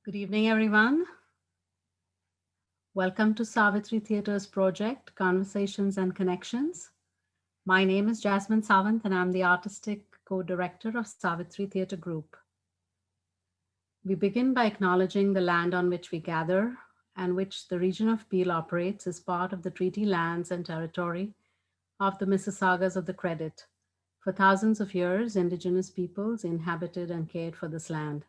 Good evening, everyone. Welcome to Savitri Theatre's project, Conversations and Connections. My name is Jasmine Sawant, and I'm the artistic co-director of Savitri Theatre Group. We begin by acknowledging the land on which we gather and which the region of Peel operates as part of the treaty lands and territory of the Mississaugas of the Credit. For thousands of years, Indigenous peoples inhabited and cared for this land.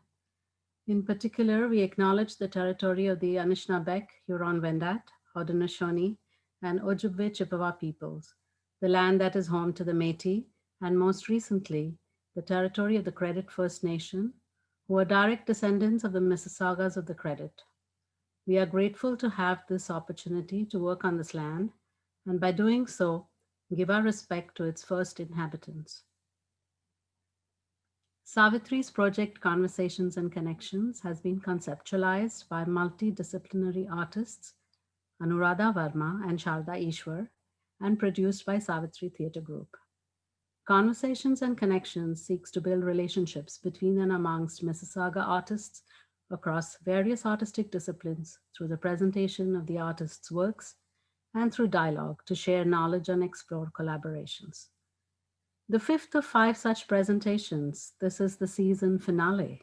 In particular, we acknowledge the territory of the Anishinaabeg, Huron-Wendat, Haudenosaunee, and Ojibwe Chippewa peoples, the land that is home to the Métis, and most recently, the territory of the Credit First Nation, who are direct descendants of the Mississaugas of the Credit. We are grateful to have this opportunity to work on this land, and by doing so, give our respect to its first inhabitants. Savitri's project Conversations and Connections has been conceptualized by multidisciplinary artists Anuradha Verma and Sharada Eswar and produced by Savitri Theatre Group. Conversations and Connections seeks to build relationships between and amongst Mississauga artists across various artistic disciplines through the presentation of the artists' works and through dialogue to share knowledge and explore collaborations. The fifth of 5 such presentations, this is the season finale.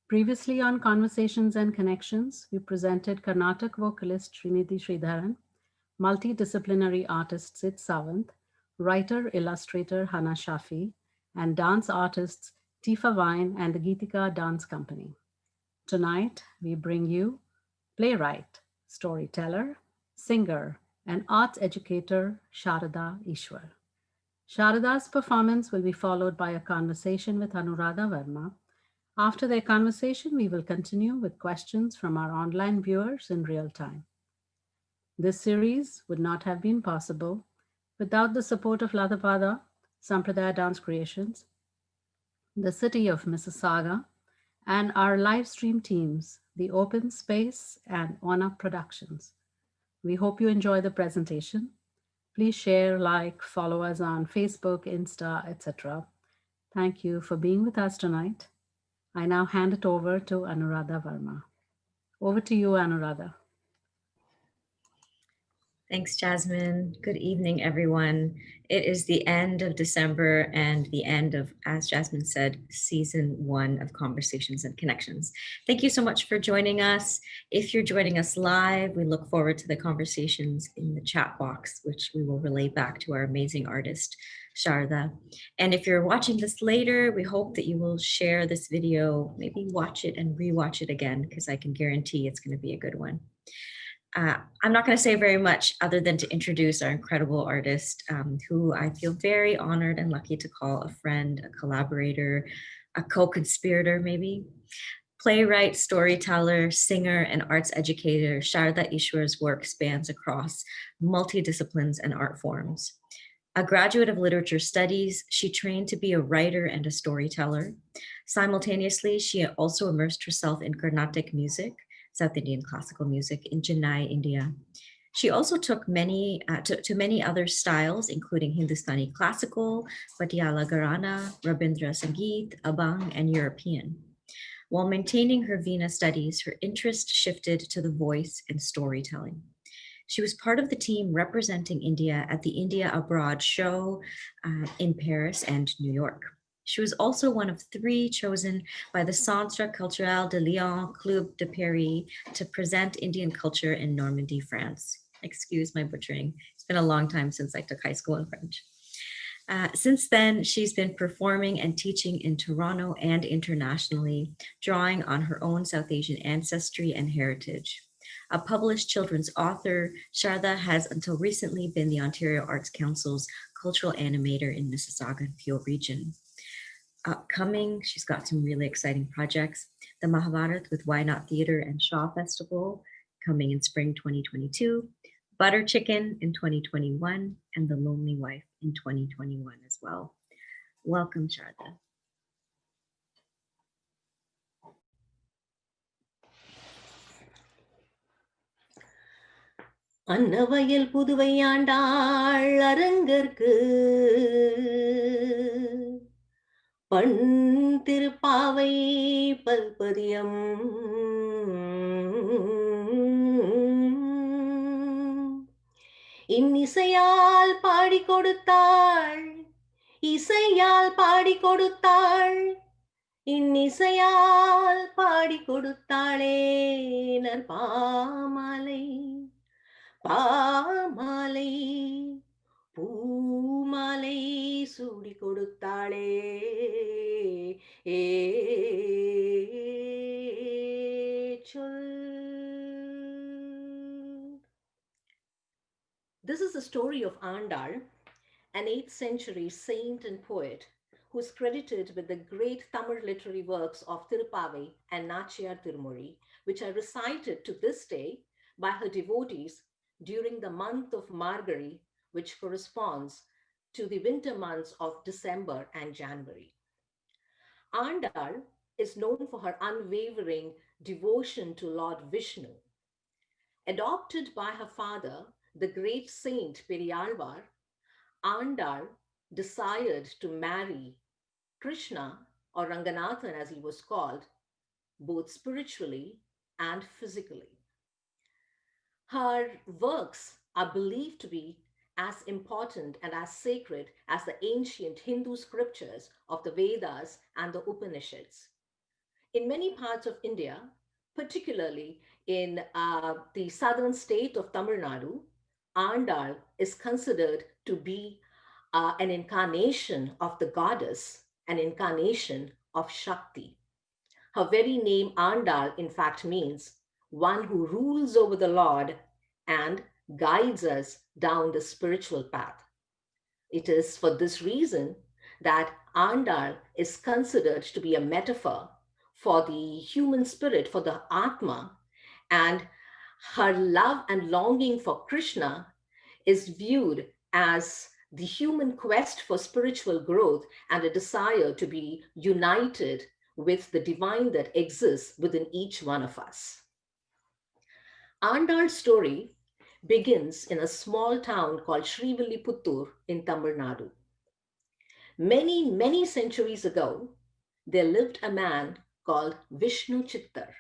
Previously on Conversations and Connections, we presented Carnatic vocalist Srinidhi Sridharan, multidisciplinary artist Sid Sawant, writer-illustrator Hana Shafi, and dance artists Tifa Vine and the Geetika Dance Company. Tonight, we bring you playwright, storyteller, singer, and arts educator Sharada Eswar. Sharada's performance will be followed by a conversation with Anuradha Verma. After their conversation, we will continue with questions from our online viewers in real time. This series would not have been possible without the support of Lathapada, Sampradaya Dance Creations, the City of Mississauga, and our live stream teams, the Open Space and On Up Productions. We hope you enjoy the presentation. Please share, like, follow us on Facebook, Insta, etc. Thank you for being with us tonight. I now hand it over to Anuradha Verma. Over to you, Anuradha. Thanks, Jasmine. Good evening, everyone. It is the end of December and the end of, as Jasmine said, season 1 of Conversations and Connections. Thank you so much for joining us. If you're joining us live, we look forward to the conversations in the chat box, which we will relay back to our amazing artist, Sharada. And if you're watching this later, we hope that you will share this video, maybe watch it and rewatch it again, because I can guarantee it's going to be a good one. I'm not going to say very much other than to introduce our incredible artist, who I feel very honored and lucky to call a friend, a collaborator, a co-conspirator maybe. Playwright, storyteller, singer, and arts educator, Sharada Eswar's work spans across multidisciplines and art forms. A graduate of literature studies, she trained to be a writer and a storyteller. Simultaneously, she also immersed herself in Carnatic music, South Indian classical music, in Chennai, India. She also took to many other styles, including Hindustani Classical, Patiala Gharana, Rabindra Sangeet, Abhang, and European. While maintaining her Veena studies, her interest shifted to the voice and storytelling. She was part of the team representing India at the India Abroad show in Paris and New York. She was also one of 3 chosen by the Centre Culturel de Lyon Club de Paris to present Indian culture in Normandy, France. Excuse my butchering. It's been a long time since I took high school in French. Since then, she's been performing and teaching in Toronto and internationally, drawing on her own South Asian ancestry and heritage. A published children's author, Sharada has until recently been the Ontario Arts Council's cultural animator in Mississauga and Peel region. Upcoming, she's got some really exciting projects. The Mahabharata with Whynot Theatre Shaw Festival coming in spring 2022, Butter Chicken in 2021, and The Lonely Wife in 2021 as well. Welcome, Sharada. அன்னவயல் புதுவையாண்டாள் அரங்கற்கு பண் திருப்பாவை பல்பதியம் இன்னிசையால் பாடி கொடுத்தாள், இசையால் பாடி கொடுத்தாள், இன்னிசையால் பாடி கொடுத்தாளே நற்பாமாலை, பாமாலை, பூமாலை சூடி கொடுத்தாளே ஏ சொல். This is the story of Andal, an 8th century saint and poet who is credited with the great Tamil literary works of Tirupavai and Nachiyar Tirumuri, which are recited to this day by her devotees during the month of Margari, which corresponds to the winter months of December and January. Andal is known for her unwavering devotion to Lord Vishnu. Adopted by her father, the great saint Periyalvar, Andal desired to marry Krishna, or Ranganathan as he was called, both spiritually and physically. Her works are believed to be as important and as sacred as the ancient Hindu scriptures of the Vedas and the Upanishads. In many parts of India, particularly in the southern state of Tamil Nadu, Andal is considered to be an incarnation of the goddess, an incarnation of Shakti. Her very name, Andal, in fact means one who rules over the Lord and guides us down the spiritual path. It is for this reason that Andal is considered to be a metaphor for the human spirit, for the Atma, and her love and longing for Krishna is viewed as the human quest for spiritual growth and a desire to be united with the divine that exists within each one of us. Andal's story begins in a small town called Srivilliputtur in Tamil Nadu. Many, many centuries ago, there lived a man called Vishnu Chittar.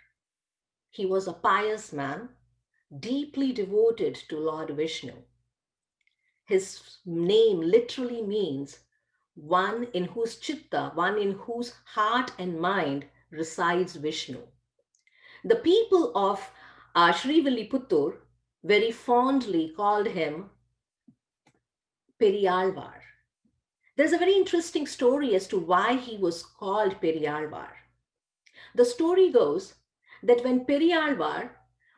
He was a pious man, deeply devoted to Lord Vishnu. His name literally means one in whose chitta, one in whose heart and mind resides Vishnu. The people of Srivilliputtur very fondly called him Periyalvar. There's a very interesting story as to why he was called Periyalvar. The story goes that when Periyalvar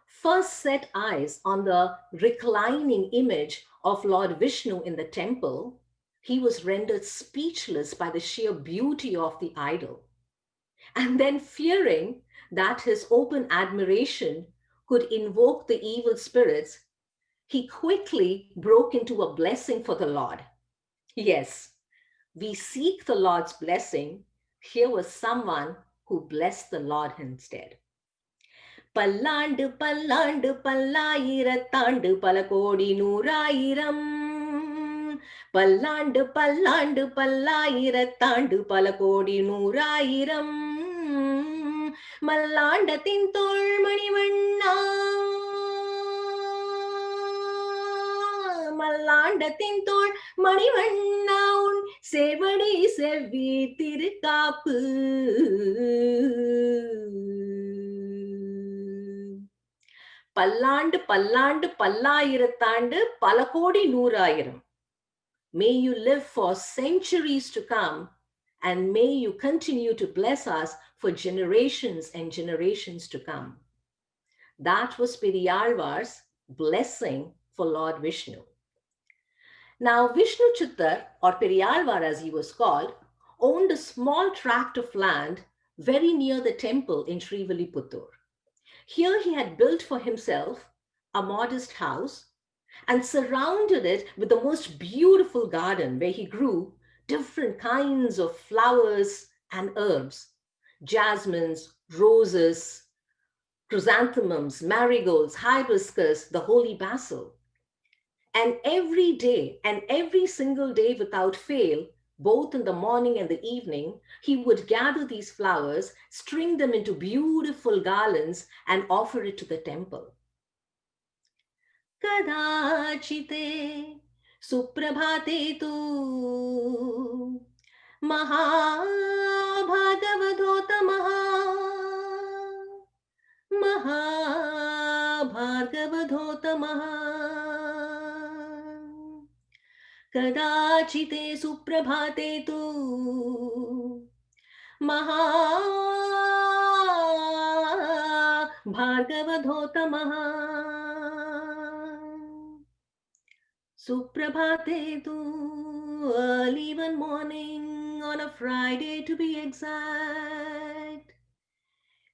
first set eyes on the reclining image of Lord Vishnu in the temple, he was rendered speechless by the sheer beauty of the idol. And then, fearing that his open admiration could invoke the evil spirits, he quickly broke into a blessing for the Lord. Yes, we seek the Lord's blessing. Here was someone who blessed the Lord instead. பல்லாண்டு பல்லாண்டு பல்லாயிரத்தாண்டு பல கோடி நூறாயிரம் பல்லாண்டு பல்லாண்டு பல்லாயிரத்தாண்டு பல கோடி நூறாயிரம் மல்லாண்டத்தின் தோள் மணிவண்ணா மல்லாண்டத்தின் தோள் மணிவண்ணா உன் செவடி செவ்வி திருக்காப்பு பல்லாண்டு பல்லாண்டு பல்லாயிரத்தாண்டு பல கோடி நூறாயிரம். May you live for centuries to come, and may you continue to bless us for generations and generations to come. That was Periyalvar's blessing for Lord Vishnu. Now, Vishnu Chittar, or Periyalvar as he was called, owned a small tract of land very near the temple in Srivilliputtur. Here he had built for himself a modest house and surrounded it with the most beautiful garden where he grew different kinds of flowers and herbs, jasmines, roses, chrysanthemums, marigolds, hibiscus, the holy basil. And every day and every single day without fail, Both in the morning and the evening, he would gather these flowers, string them into beautiful garlands, and offer it to the temple. Kadachite suprabhate tu Mahabhagavadhotamaha Mahabhargavadhotamaha Kadachite suprabhate tu Mahabhargavadhotamaha Suprabhate tu, early one morning on a Friday to be exact.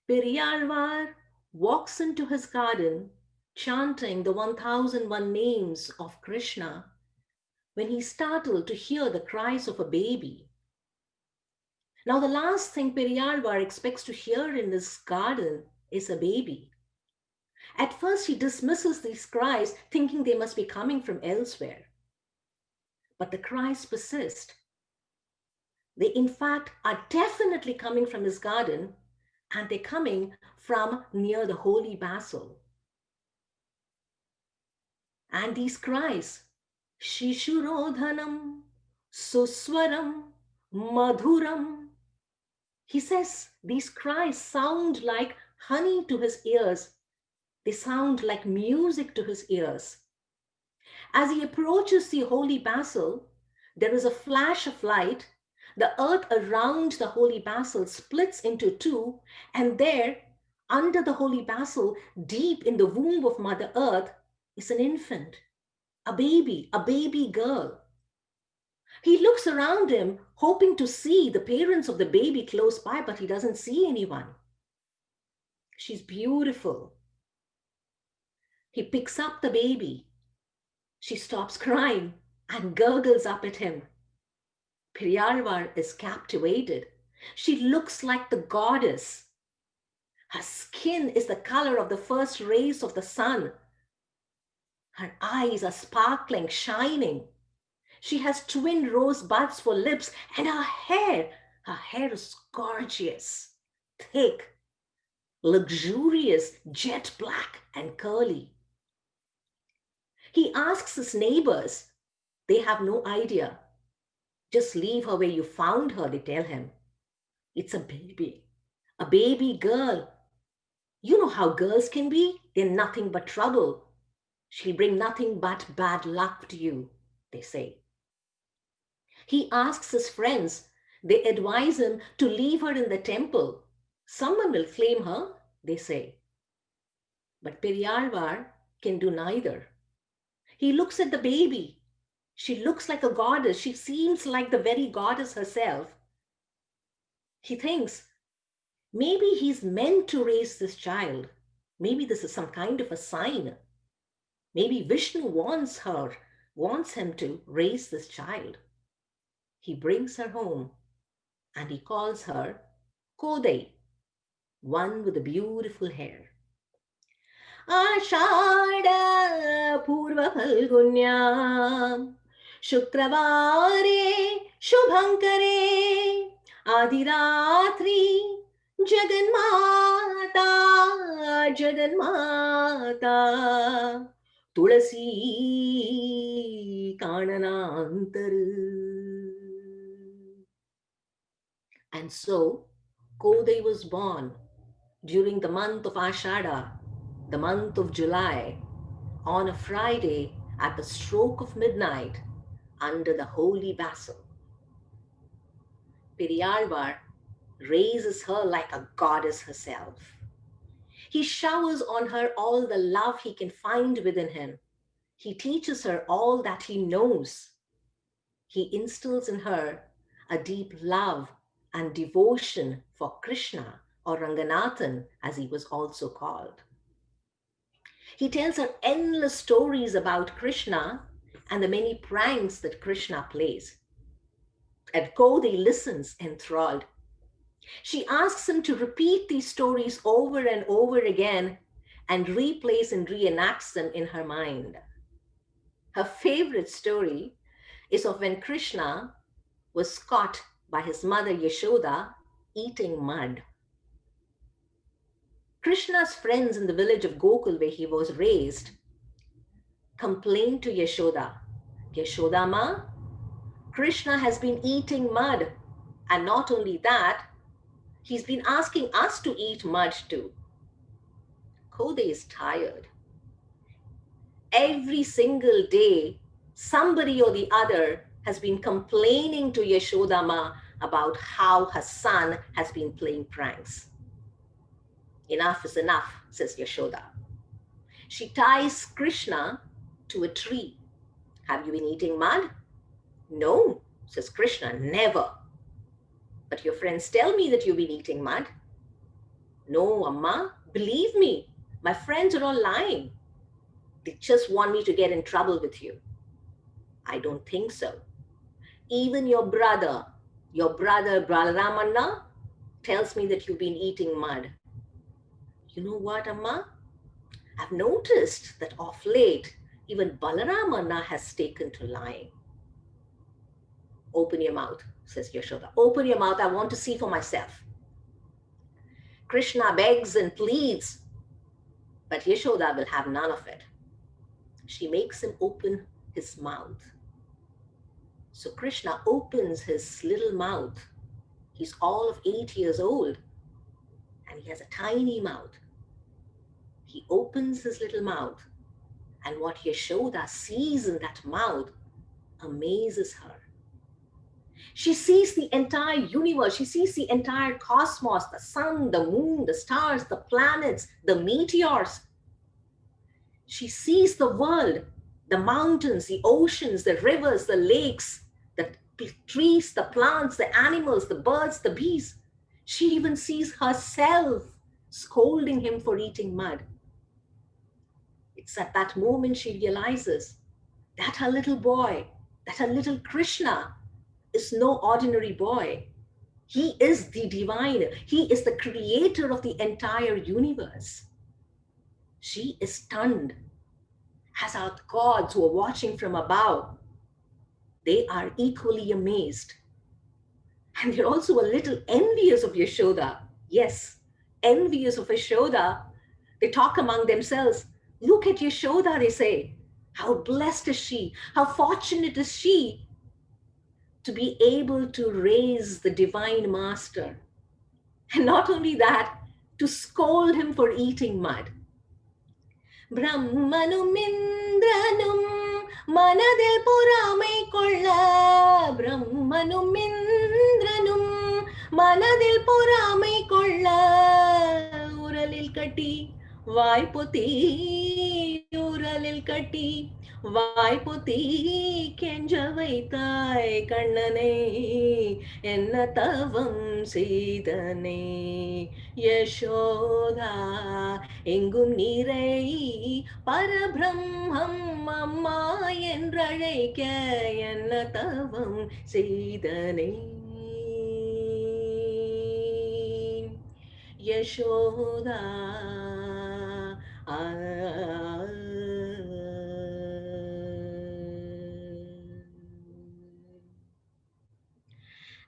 Periyalvar walks into his garden chanting the 1001 names of Krishna when he's startled to hear the cries of a baby. Now, the last thing Periyalvar expects to hear in this garden is a baby. At first, he dismisses these cries, thinking they must be coming from elsewhere. But the cries persist. They, in fact, are definitely coming from his garden, and they're coming from near the holy basil. And these cries, Shishurodhanam, Suswaram, Madhuram. He says these cries sound like honey to his ears. They sound like music to his ears. As he approaches the holy basil, there is a flash of light. The earth around the holy basil splits into two, and there, under the holy basil, deep in the womb of Mother Earth, is an infant, a baby girl. He looks around him, hoping to see the parents of the baby close by, but he doesn't see anyone. She's beautiful. He picks up the baby. She stops crying and gurgles up at him. Periyalvar is captivated. She looks like the goddess. Her skin is the color of the first rays of the sun. Her eyes are sparkling, shining. She has twin rose buds for lips, and her hair is gorgeous, thick, luxurious, jet black, and curly. He asks his neighbors. They have no idea. Just leave her where you found her, they tell him. It's a baby girl. You know how girls can be. They're nothing but trouble. She'll bring nothing but bad luck to you, they say. He asks his friends. They advise him to leave her in the temple. Someone will claim her, they say. But Periyalvar can do neither. He looks at the baby. She looks like a goddess. She seems like the very goddess herself. He thinks, maybe he's meant to raise this child. Maybe this is some kind of a sign. Maybe Vishnu wants him to raise this child. He brings her home and he calls her Kodai, one with the beautiful hair. Ashada Purva Falgunyam Shukravare Shubhankare Adiratri Jaganmata Tulasi Kananantaru. And so Kodai was born during the month of Ashada, the month of July, on a Friday at the stroke of midnight under the holy basil. Periyalvar raises her like a goddess herself. He showers on her all the love he can find within him. He teaches her all that he knows. He instills in her a deep love and devotion for Krishna, or Ranganathan as he was also called. He tells her endless stories about Krishna and the many pranks that Krishna plays. And Kodai listens enthralled. She asks him to repeat these stories over and over again and replays and reenacts them in her mind. Her favorite story is of when Krishna was caught by his mother Yashoda eating mud. Krishna's friends in the village of Gokul, where he was raised, complained to Yashoda, Yashoda ma, Krishna has been eating mud. And not only that, he's been asking us to eat mud too. Kode is tired. Every single day, somebody or the other has been complaining to Yashoda ma about how her son has been playing pranks. Enough is enough, says Yashoda. She ties Krishna to a tree. Have you been eating mud? No, says Krishna, never. But your friends tell me that you've been eating mud. No, Amma, believe me, my friends are all lying. They just want me to get in trouble with you. I don't think so. Even your brother Balaramanna, tells me that you've been eating mud. You know what, Amma? I've noticed that of late, even Balaramanna has taken to lying. Open your mouth, says Yashoda. Open your mouth, I want to see for myself. Krishna begs and pleads, but Yashoda will have none of it. She makes him open his mouth. So Krishna opens his little mouth. He's all of 8 years old, and he has a tiny mouth. He opens his little mouth, and what Yashoda sees in that mouth amazes her. She sees the entire universe. She sees the entire cosmos, the sun, the moon, the stars, the planets, the meteors. She sees the world, the mountains, the oceans, the rivers, the lakes, the trees, the plants, the animals, the birds, the bees. She even sees herself scolding him for eating mud. It's at that moment she realizes that her little boy, that her little Krishna is no ordinary boy. He is the divine. He is the creator of the entire universe. She is stunned, as are the gods who are watching from above. They are equally amazed. And they're also a little envious of Yashoda. Yes, envious of Yashoda. They talk among themselves. Look at Yashoda, they say. How blessed is she? How fortunate is she to be able to raise the divine master. And not only that, to scold him for eating mud. Brahmanum Indranum manadil puramai kolla. Brahmanum Indranum manadil puramai kolla. Uralil kati vaipoti, uralil kati vaipoti kenja vaitai kannane enna tavam seidane Yashoda எங்கும் நீரை பரபிரம்மம் அம்மா என்றழைக்க என்ன தவம் செய்தனே Yashoda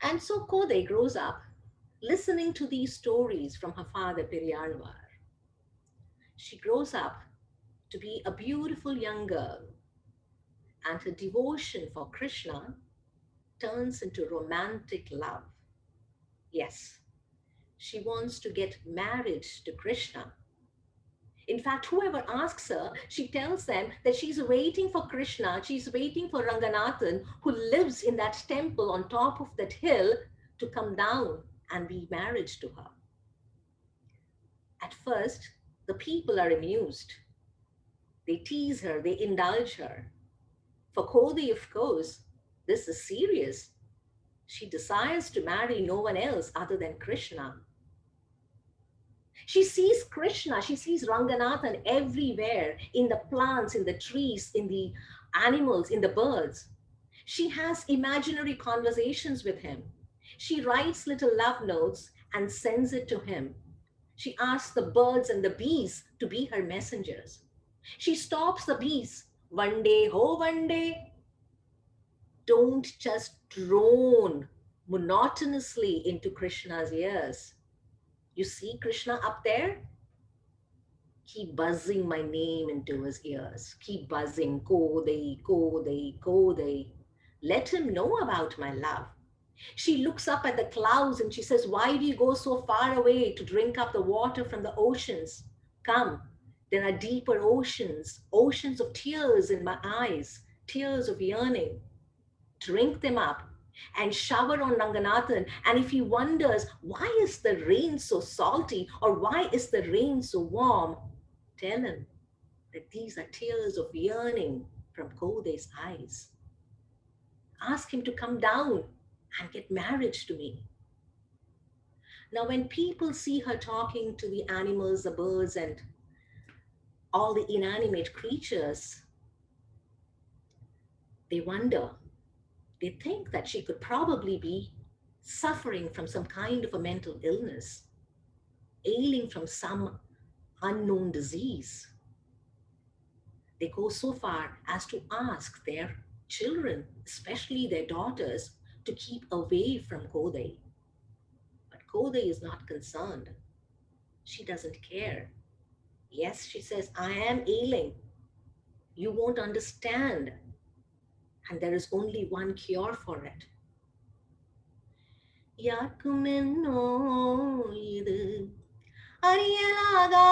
And so Kode grows up listening to these stories from her father Periyalvar. She grows up to be a beautiful young girl, and her devotion for Krishna turns into romantic love. Yes, she wants to get married to Krishna. In fact, whoever asks her, she tells them that she's waiting for Krishna, she's waiting for Ranganathan, who lives in that temple on top of that hill, to come down and be married to her. At first, the people are amused. They tease her, they indulge her. For Kodi, of course, this is serious. She desires to marry no one else other than Krishna. She sees Krishna, she sees Ranganathan everywhere, in the plants, in the trees, in the animals, in the birds. She has imaginary conversations with him. She writes little love notes and sends it to him. She asks the birds and the bees to be her messengers. She stops the bees. One day, oh, one day. don't just drone monotonously into Krishna's ears. You see Krishna up there? Keep buzzing my name into his ears. Keep buzzing, Kode, Kode, Kode. Let him know about my love. She looks up at the clouds and she says, why do you go so far away to drink up the water from the oceans? Come, there are deeper oceans, oceans of tears in my eyes, tears of yearning. Drink them up and shower on Ranganathan. And if he wonders, why is the rain so salty or why is the rain so warm? Tell him that these are tears of yearning from Kode's eyes. Ask him to come down and get married to me. Now, when people see her talking to the animals, the birds, and all the inanimate creatures, they wonder. They think that she could probably be suffering from some kind of a mental illness, ailing from some unknown disease. They go so far as to ask their children, especially their daughters, to keep away from Kode. But Kode is not concerned. She doesn't care. Yes, she says, I am ailing. You won't understand. And there is only one cure for it. யாருக்குமென்னோ இது அறியலாகாதே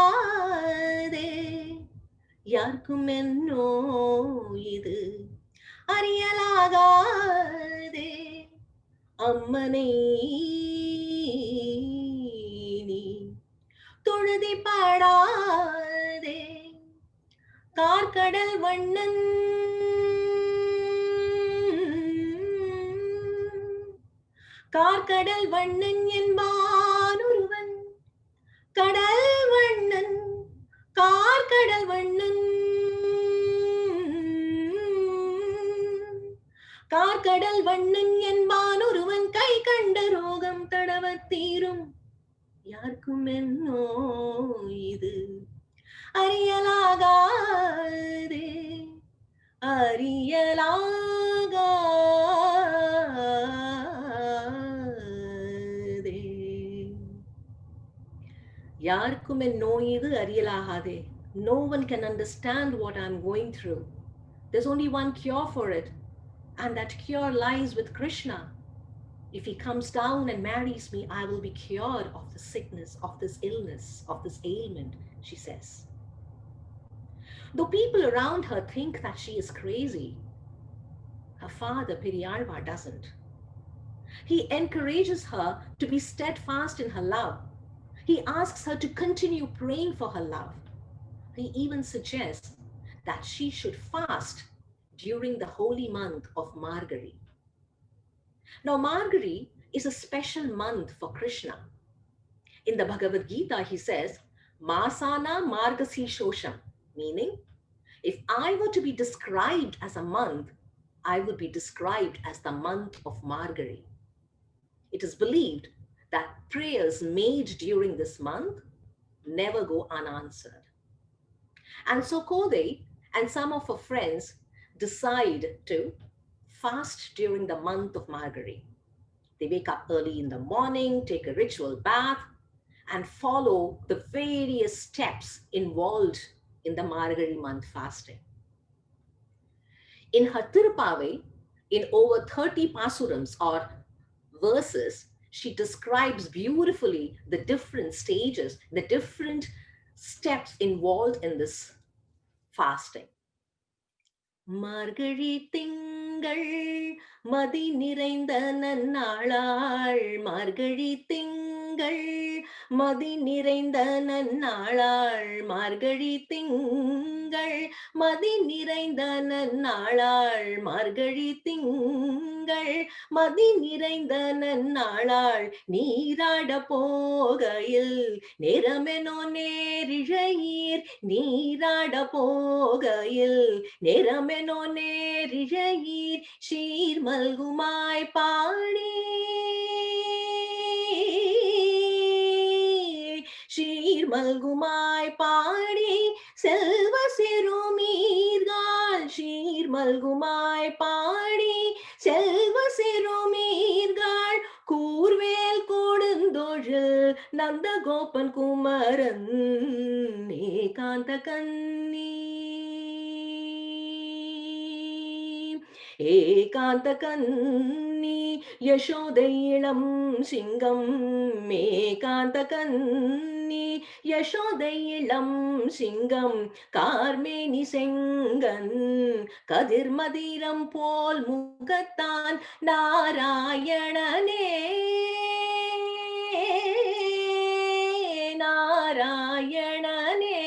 யாருக்குமென்னோ இது அறியலாகாதே அம்மனை நீ தொழுதி பாடாதே கார்கடல் வண்ணன் கார்கடல் வண்ணன் என்பான் ஒருவன் கடல் வண்ணன் கார்கடல் வண்ணன் கார்கடல் வண்ணன் என்பான் ஒருவன் கை கண்ட ரோகம் தடவத் தீரும் யாருக்கும் என்னோ இது அறியலாகாதே அறியலாகாதே யாருக்கும் என் நோய் இது அறியலாகாதே. No one can understand what I'm going through. There's only one cure for it, and that cure lies with Krishna. If he comes down and marries me, I will be cured of the sickness, of this illness, of this ailment, she says. Though people around her think that she is crazy, her father, Periyalva, doesn't. He encourages her to be steadfast in her love. He asks her to continue praying for her love. He even suggests that she should fast during the holy month of Margari. Now, Margari is a special month for Krishna. In the Bhagavad Gita, he says, Masana Margasi Shosham, meaning, if I were to be described as a month, I would be described as the month of Margari. It is believed that prayers made during this month never go unanswered. And so Kode and some of her friends decide to fast during the month of Margari. They wake up early in the morning, take a ritual bath, and follow the various steps involved in the Margari month fasting. In her Tirupavai, in over 30 pasurams or verses, she describes beautifully the different stages, the different steps involved in this fasting. மார்கழி திங்கள் மதி நிறைந்த நன்னாளாள் மார்கழி திங்கள் மதி நிறைந்த நன்னாளாள் மார்கழி திங்கள் மதி நிறைந்த நன்னாளாள் மார்கழி திங்கள் மதி நிறைந்த நன்னாளாள் நீராட போகையில் நேரமெனோ நேரிழையீர் நீராட போகையில் நேரமெனோ நேரிழையீர் ஷீர் மல்குமாய் பாடி ஷீர் மல்குமாய் பாடி செல்வ சிறுமீர்கள் ஷீர் மல்குமாய் பாடி பொழில் நந்தகோபன் குமரன் ஏகாந்த கன்னி ஏகாந்த கன்னி யசோதை இளம் சிங்கம் ஏகாந்த கன்னி யசோதை இளம் சிங்கம் கார்மேனி செங்கன் கதிர்மதிரம் போல் முகத்தான் நாராயணனே நாராயணனே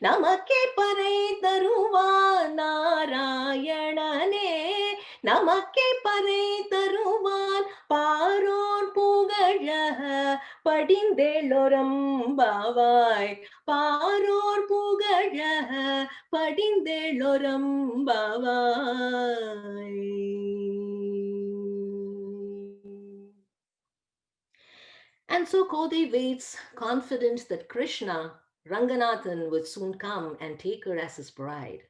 நமக்கே பறை தருவான் நாராயணனே நமக்கே பறை தருவான் பாரோர் புகழ படிந்தேளொரம்பாவாய் பாரோர் புகழ படிந்தேளொரம்பாவாய். And so Kodai waits, confident that Krishna, Ranganathan, would soon come and take her as his bride.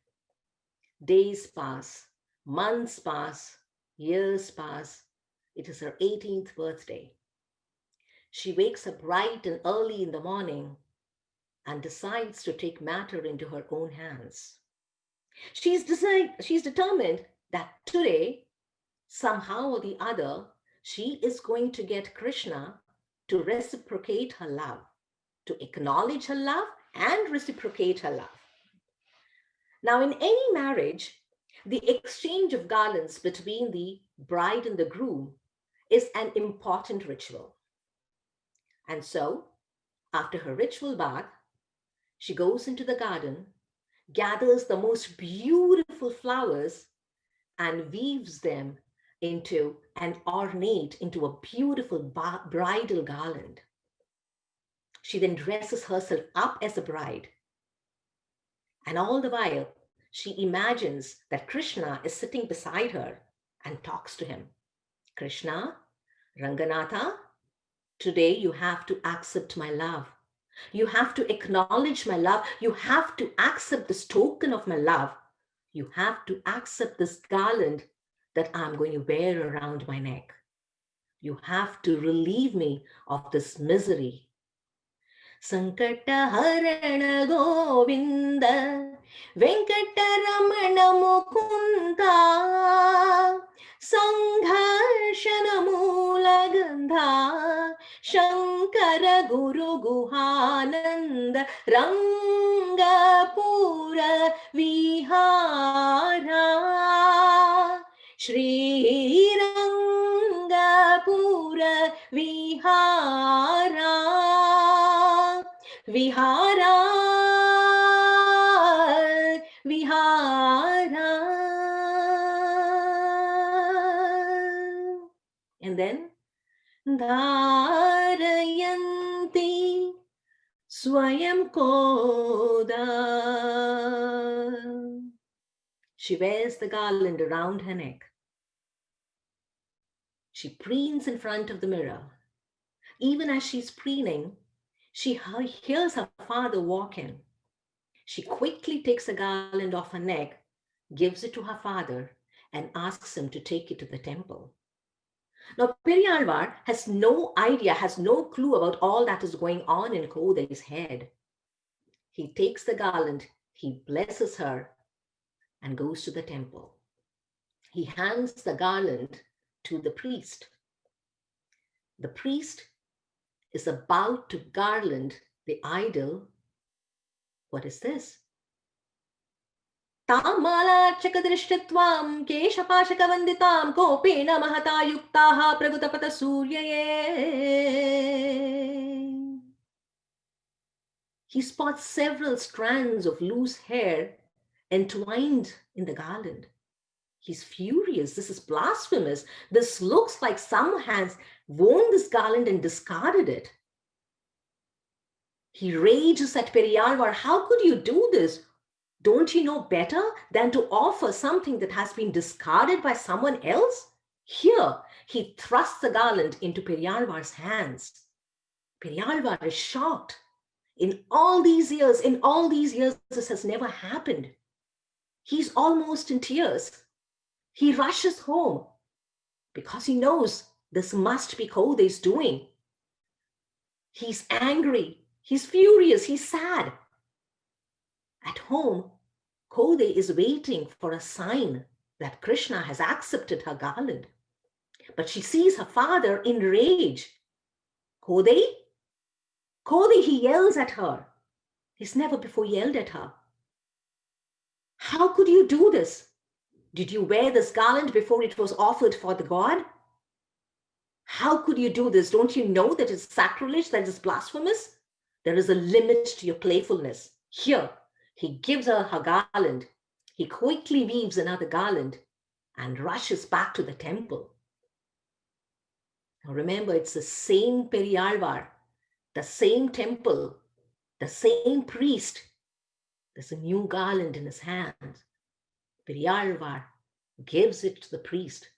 Days pass, months pass, years pass. It is her 18th birthday. She wakes up bright and early in the morning and decides to take matter into her own hands. She's determined that today, somehow or the other, she is going to get Krishna to reciprocate her love, to acknowledge her love and reciprocate her love. Now, in any marriage, the exchange of garlands between the bride and the groom is an important ritual. And so, after her ritual bath, she goes into the garden, gathers the most beautiful flowers, and weaves them into into a beautiful bridal garland. She then dresses herself up as a bride. And all the while, she imagines that Krishna is sitting beside her and talks to him. Krishna, Ranganatha, today you have to accept my love. You have to acknowledge my love. You have to accept this token of my love. You have to accept this garland that I'm going to wear around my neck. You have to relieve me of this misery. Sankata Harana Govinda Venkataramana Mukunda Sangharshana Moola Gandha Shankara Guru Guhananda Rangapura Vihara Shri Rangapura Vihara Vihara Vihara. And then Dharayanti Swayam Koda. She wears the garland around her neck. She preens in front of the mirror. Even as she's preening, she hears her father walk in. She quickly takes a garland off her neck, gives it to her father, and asks him to take it to the temple. Now, Periyalvar has no idea, has no clue about all that is going on in Kodai's head. He takes the garland, he blesses her, and goes to the temple. He hands the garland to the priest. The priest is about to garland the idol. What is this? Tamala chakadrishtitvam keshapashakavanditam kopena mahata yuktaha pragutapata suryaye. He spots several strands of loose hair entwined in the garland. He's furious. This is blasphemous. This looks like someone has worn this garland and discarded it. He rages at Periyalvar. How could you do this? Don't you know better than to offer something that has been discarded by someone else? Here, he thrusts the garland into Periyalvar's hands. Periyalvar is shocked. In all these years, this has never happened. He's almost in tears. He rushes home because he knows this must be Kodai's doing. He's angry, he's furious, he's sad. At home, Kode is waiting for a sign that Krishna has accepted her garland. But she sees her father in rage. Kode? Kode, he yells at her. He's never before yelled at her. How could you do this? Did you wear this garland before it was offered for the god? How could you do this? Don't you know that it's sacrilege, that it's blasphemous? There is a limit to your playfulness. Here, he gives her her garland. He quickly weaves another garland and rushes back to the temple. Now remember, it's the same Periyalvar, the same temple, the same priest. There's a new garland in his hand. Periyalvar gives it to the priest.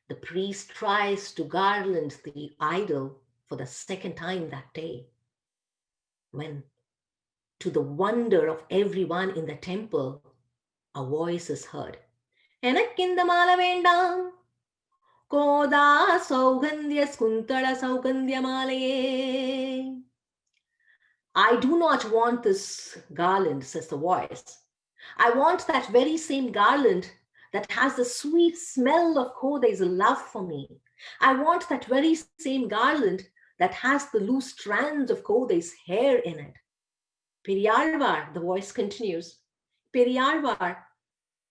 The priest tries to garland the idol for the second time that day, when, to the wonder of everyone in the temple, a voice is heard. Enakindamala vendam, koda saugandhya skuntala saugandhyamalaye. I do not want this garland, says the voice. I want that very same garland that has the sweet smell of Kode's love for me. I want that very same garland that has the loose strands of Kode's hair in it. Periyalvar, the voice continues, Periyalvar,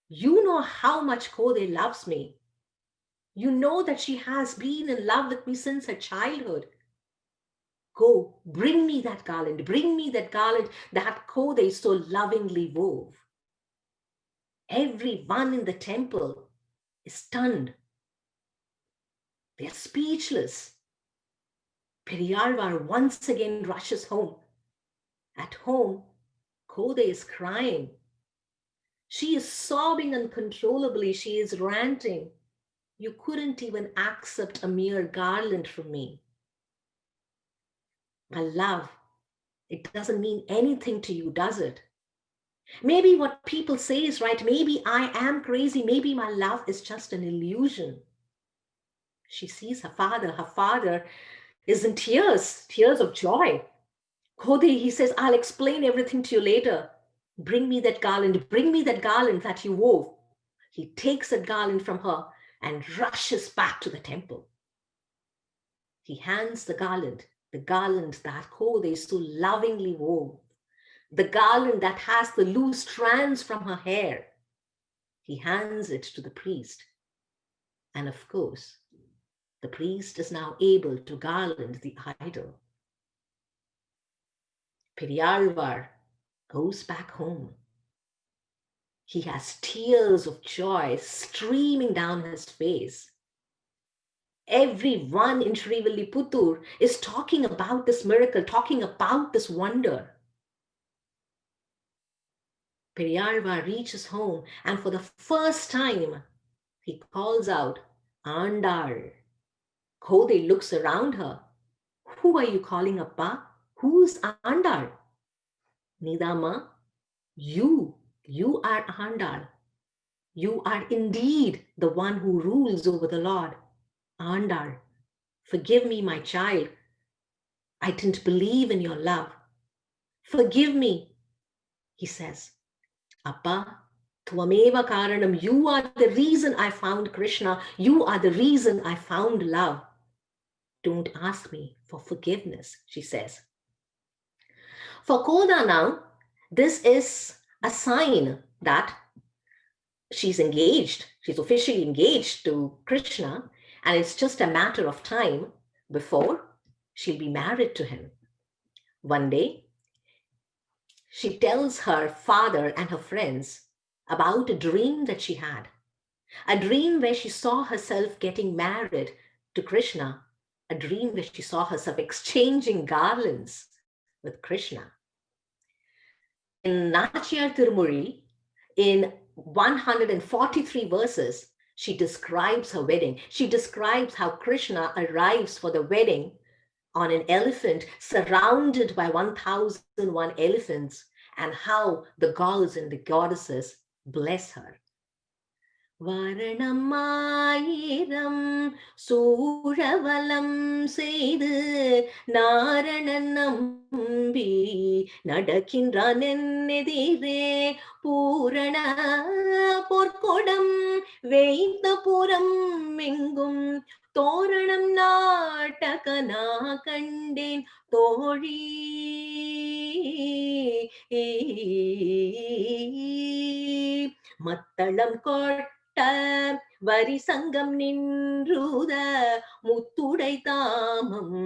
you know how much Kode loves me. You know that she has been in love with me since her childhood. Go, bring me that garland that Kode so lovingly wove. Everyone in the temple is stunned. They're speechless. Periyalvar once again rushes home. At home, Kode is crying. She is sobbing uncontrollably. She is ranting. You couldn't even accept a mere garland from me. My love, it doesn't mean anything to you, does it? Maybe what people say is right. Maybe I am crazy. Maybe my love is just an illusion. She sees her father. Her father is in tears of joy. Kode, he says, I'll explain everything to you later. Bring me that garland that you wove. He takes that garland from her and rushes back to the temple. He hands the garland that Kode so lovingly wove, the garland that has the loose strands from her hair. He hands it to the priest. And of course, the priest is now able to garland the idol. Periyalvar goes back home. He has tears of joy streaming down his face. Everyone in Srivilliputtur is talking about this miracle, talking about this wonder. Periyalvar reaches home, and for the first time, he calls out, Andal. Kode looks around her. Who are you calling Appa? Who's Andal? Nidama, you are Andal. You are indeed the one who rules over the Lord. Andal, forgive me, my child. I didn't believe in your love. Forgive me, he says. Appa, Tvameva Karanam, you are the reason I found Krishna. You are the reason I found love. Don't ask me for forgiveness, she says. For Koda now, this is a sign that she's engaged. She's officially engaged to Krishna, and it's just a matter of time before she'll be married to him. One day, she tells her father and her friends about a dream that she had, a dream where she saw herself getting married to Krishna, a dream where she saw herself exchanging garlands with Krishna. In Nachiyar Tirumuri, in 143 verses, she describes her wedding. She describes how Krishna arrives for the wedding on an elephant surrounded by 1001 elephants, and how the gods and the goddesses bless her. வரணமாயிரம் சூழவலம் செய்து நாரணன் நம்பி நடக்கின்றான் என்னெதிரே பூரண பொற்கொடம் வைத்த புறம் எங்கும் தோரணம் நாட்டகனா கண்டேன் தோழி மத்தளம் கொட்ட வரி சங்கம் நின்றுத முத்துடை தாமம்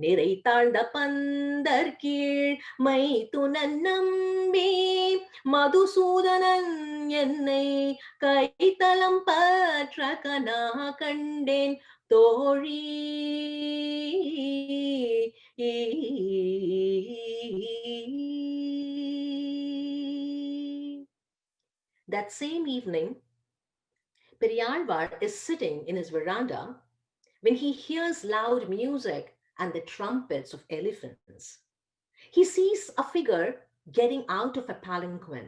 நிறை தாழ்ந்த பந்தர் கீழ் மை துணன் நம்பி மதுசூதனன் என்னை கைத்தலம் பற்ற கனா கண்டேன் தோழி. That same evening, Periyalvar is sitting in his veranda when he hears loud music and the trumpets of elephants. He sees a figure getting out of a palanquin.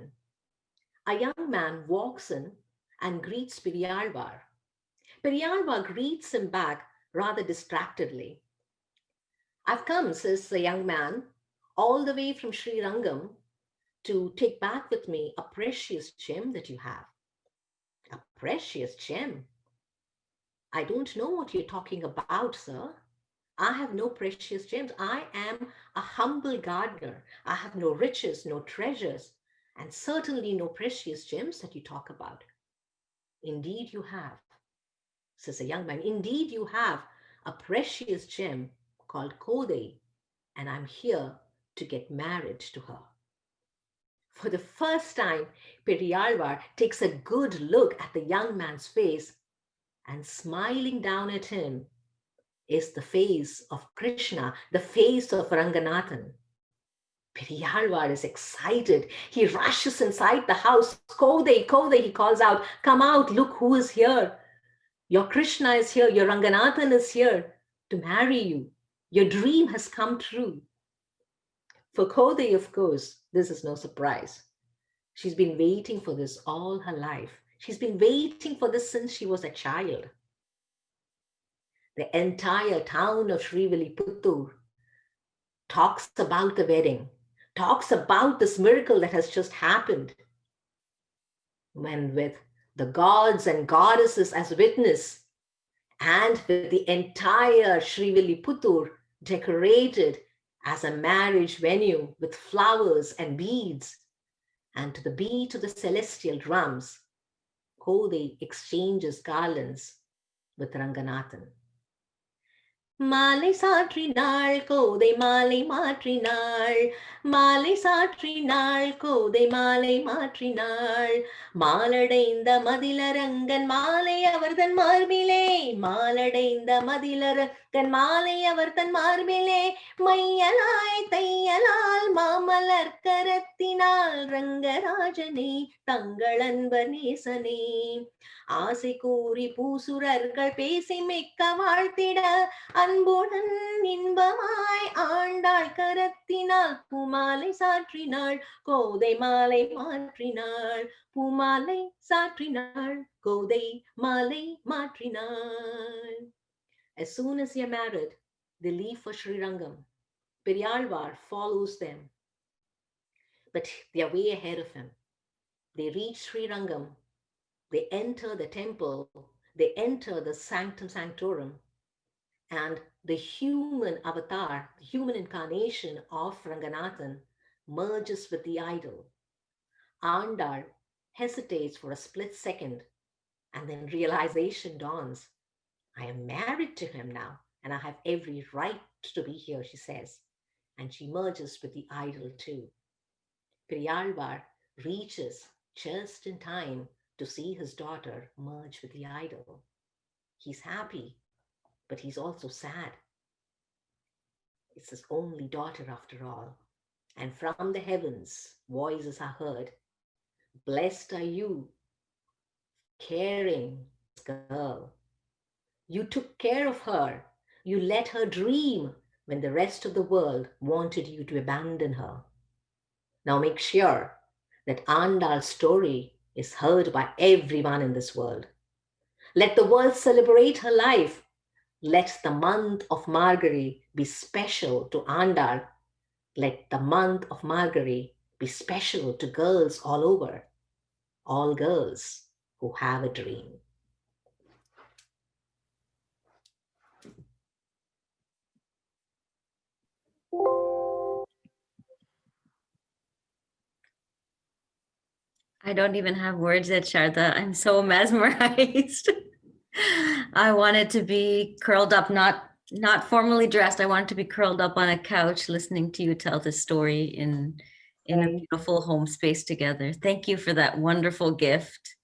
A young man walks in and greets Periyalvar. Periyalvar greets him back rather distractedly. I've come, says the young man, all the way from Sri Rangam to take back with me a precious gem that you have. A precious gem? I don't know what you're talking about, sir. I have no precious gems. I am a humble gardener. I have no riches, no treasures, and certainly no precious gems that you talk about. Indeed you have, says a young man. Indeed you have a precious gem called Kodai, and I'm here to get married to her. For the first time, Periyalvar takes a good look at the young man's face, and smiling down at him is the face of Krishna, the face of Ranganathan. Periyalvar is excited. He rushes inside the house. Kodai, Kodai, he calls out, come out, look who is here. Your Krishna is here, your Ranganathan is here to marry you. Your dream has come true. For Kodai, of course, this is no surprise. She's been waiting for this all her life. She's been waiting for this since she was a child. The entire town of Srivilliputtur talks about the wedding, talks about this miracle that has just happened. When with the gods and goddesses as witness, and with the entire Srivilliputtur decorated as a marriage venue with flowers and beads, and to the beat of the celestial drums, Kodai exchanges garlands with Ranganathan. மாலை சாற்றினாள் கோதை மாலை மாற்றினாள், மாலை சாற்றினாள் கோதை மாலை மாற்றினாள், மாலடைந்த மதிலரங்கன் மாலை அவர் தன் மார்பிலே, மாலடைந்த மதிலரங்கன் மாலை அவர் தன் மார்பிலே, மையலாய் தையலால் மாமலர் கரத்தினால் ரங்கராஜனே தங்கள் அன்பர் நேசனே, ஆசை கூறி பூசுரர்கள் பேசி மிக்க வாழ்த்திட, அன்புடன் இன்பமாய் ஆண்டாள் கரத்தினால் பூமாலை சாற்றினாள் கோதை மாலை மாற்றினாள், பூமாலை சாற்றினாள் கோதை மாலை மாற்றினாள். As soon as they're married, they leave for Sri Rangam. Periyalvar follows them, but they're way ahead of him. They reach Sri Rangam. They enter the temple, they enter the sanctum sanctorum, and the human avatar, the human incarnation of Ranganathan merges with the idol. Andal hesitates for a split second, and then realization dawns. I am married to him now, and I have every right to be here, she says. And she merges with the idol too. Periyalvar reaches just in time to see his daughter merge with the idol. He's happy, but he's also sad. It's his only daughter after all. And from the heavens, voices are heard. Blessed are you, caring girl. You took care of her. You let her dream when the rest of the world wanted you to abandon her. Now make sure that Andal's story is heard by everyone in this world. Let the world celebrate her life. Let the month of Margary be special to Andal. Let the month of Margary be special to girls all over, all girls who have a dream. I don't even have words yet, Sharda. I'm so mesmerized. I wanted to be curled up, not formally dressed. I wanted to be curled up on a couch listening to you tell this story in a beautiful home space together. Thank you for that wonderful gift.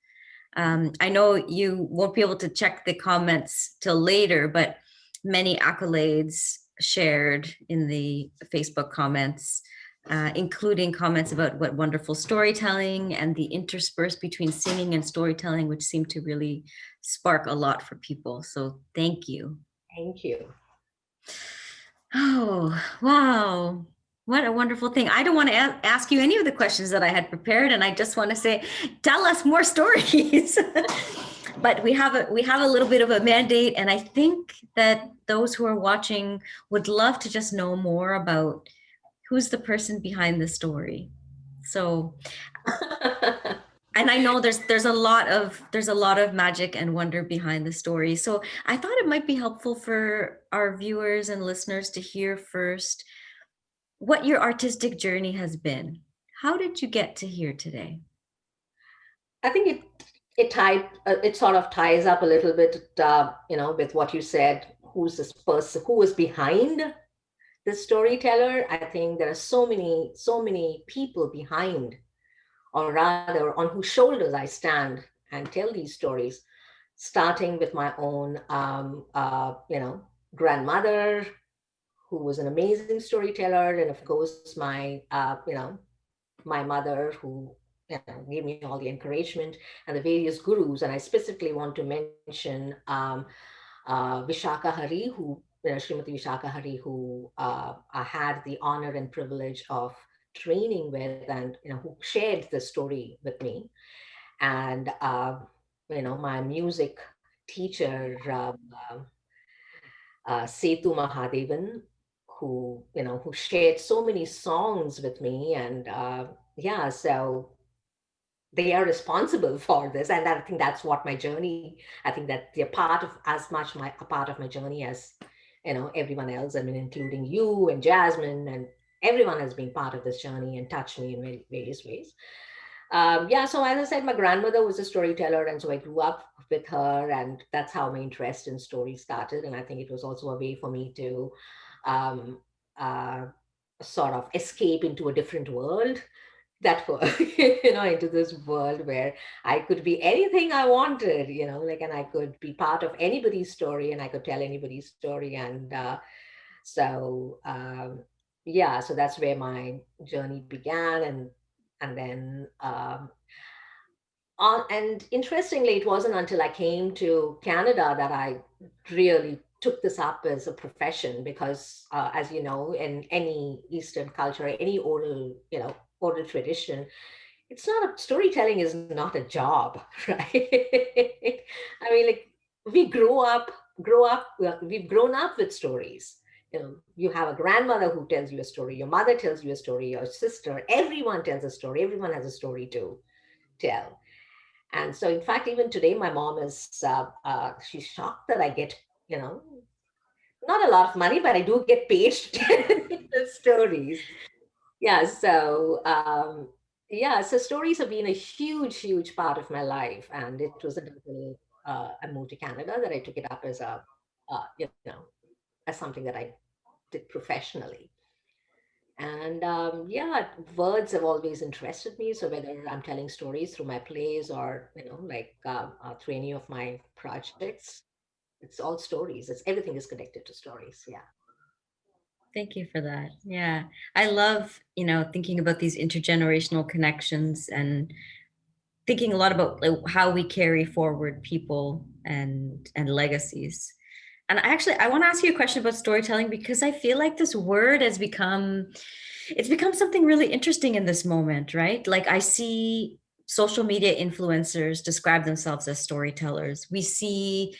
I know you won't be able to check the comments till later, but many accolades shared in the Facebook comments, including comments about what wonderful storytelling and the intersperse between singing and storytelling, which seemed to really spark a lot for people. So thank you. Thank you. Oh, wow. What a wonderful thing. I don't want to ask you any of the questions that I had prepared, and I just want to say, tell us more stories. But we have a little bit of a mandate, and I think that those who are watching would love to just know more about who's the person behind the story. So and I know there's a lot of magic and wonder behind the story. So I thought it might be helpful for our viewers and listeners to hear first what your artistic journey has been. How did you get to here today? I think it sort of ties up a little bit, with what you said. Who's this person? Who is behind the storyteller? I think there are so many people behind, or rather, on whose shoulders I stand and tell these stories. Starting with my own, grandmother, who was an amazing storyteller, and of course my mother, who gave me all the encouragement, and the various gurus. And I specifically want to mention Vishaka Hari, Srimati Vishaka Hari, who I had the honor and privilege of training with, and who shared the story with me. And my music teacher, Setu Mahadevan, who shared so many songs with me. And so they are responsible for this, and I think that's what my journey. I think that they're a part of my journey as everyone else. I mean, including you and Jasmine, and everyone has been part of this journey and touched me in various ways. So as I said, my grandmother was a storyteller, and so I grew up with her, and that's how my interest in stories started. And I think it was also a way for me to um, uh, sort of escape into a different world, that were into this world where I could be anything I wanted, and I could be part of anybody's story, and I could tell anybody's story. And so so that's where my journey began. And then and interestingly, it wasn't until I came to Canada that I really took this up as a profession, because as you know, in any Eastern culture, any oral tradition, it's not storytelling is not a job, right? I mean, like, we've grown up with stories. You have a grandmother who tells you a story, your mother tells you a story, your sister, everyone tells a story, everyone has a story to tell. And so, in fact, even today, my mom is, she's shocked that I get, not a lot of money, but I do get paid to tell the stories. Yeah. So stories have been a huge part of my life. And it was until I moved to Canada that I took it up as as something that I did professionally. And words have always interested me. So whether I'm telling stories through my plays, or through any of my projects, it's all stories. Everything is connected to stories. Yeah. Thank you for that. Yeah. I love, thinking about these intergenerational connections and thinking a lot about like, how we carry forward people and legacies. And I want to ask you a question about storytelling, because I feel like this word has become something really interesting in this moment, right? Like I see social media influencers describe themselves as storytellers. We see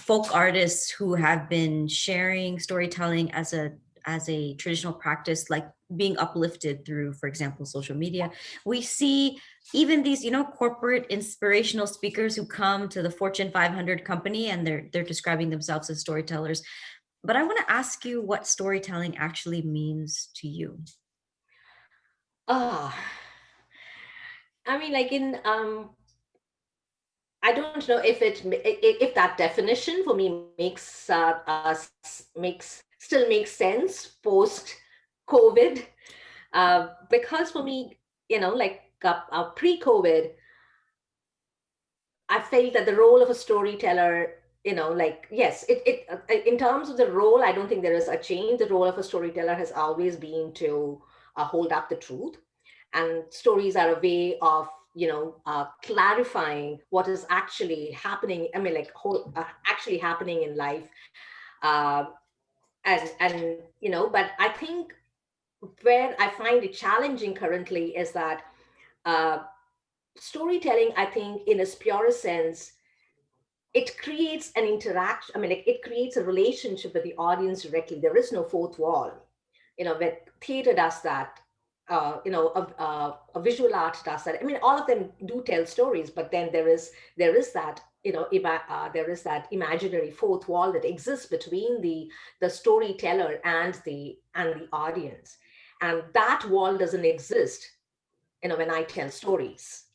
folk artists who have been sharing storytelling as a traditional practice, like being uplifted through, for example, social media. We see even these, corporate inspirational speakers who come to the Fortune 500 company and they're describing themselves as storytellers. But I want to ask you what storytelling actually means to you. Ah, I mean, like I don't know if that definition for me still makes sense post COVID, because for me, like pre-COVID, I felt that the role of a storyteller, like, yes, in terms of the role, I don't think there is a change. The role of a storyteller has always been to hold up the truth, and stories are a way of clarifying what is actually happening. I mean, like actually happening in life, uh, and but I think where I find it challenging currently is that uh, storytelling, I think, in its purest sense, it creates an interaction. I mean, like, it creates a relationship with the audience directly. There is no fourth wall. When theater does that, a visual art does that. I mean, all of them do tell stories, but then there is that there is that imaginary fourth wall that exists between the storyteller and the audience, and that wall doesn't exist. When I tell stories,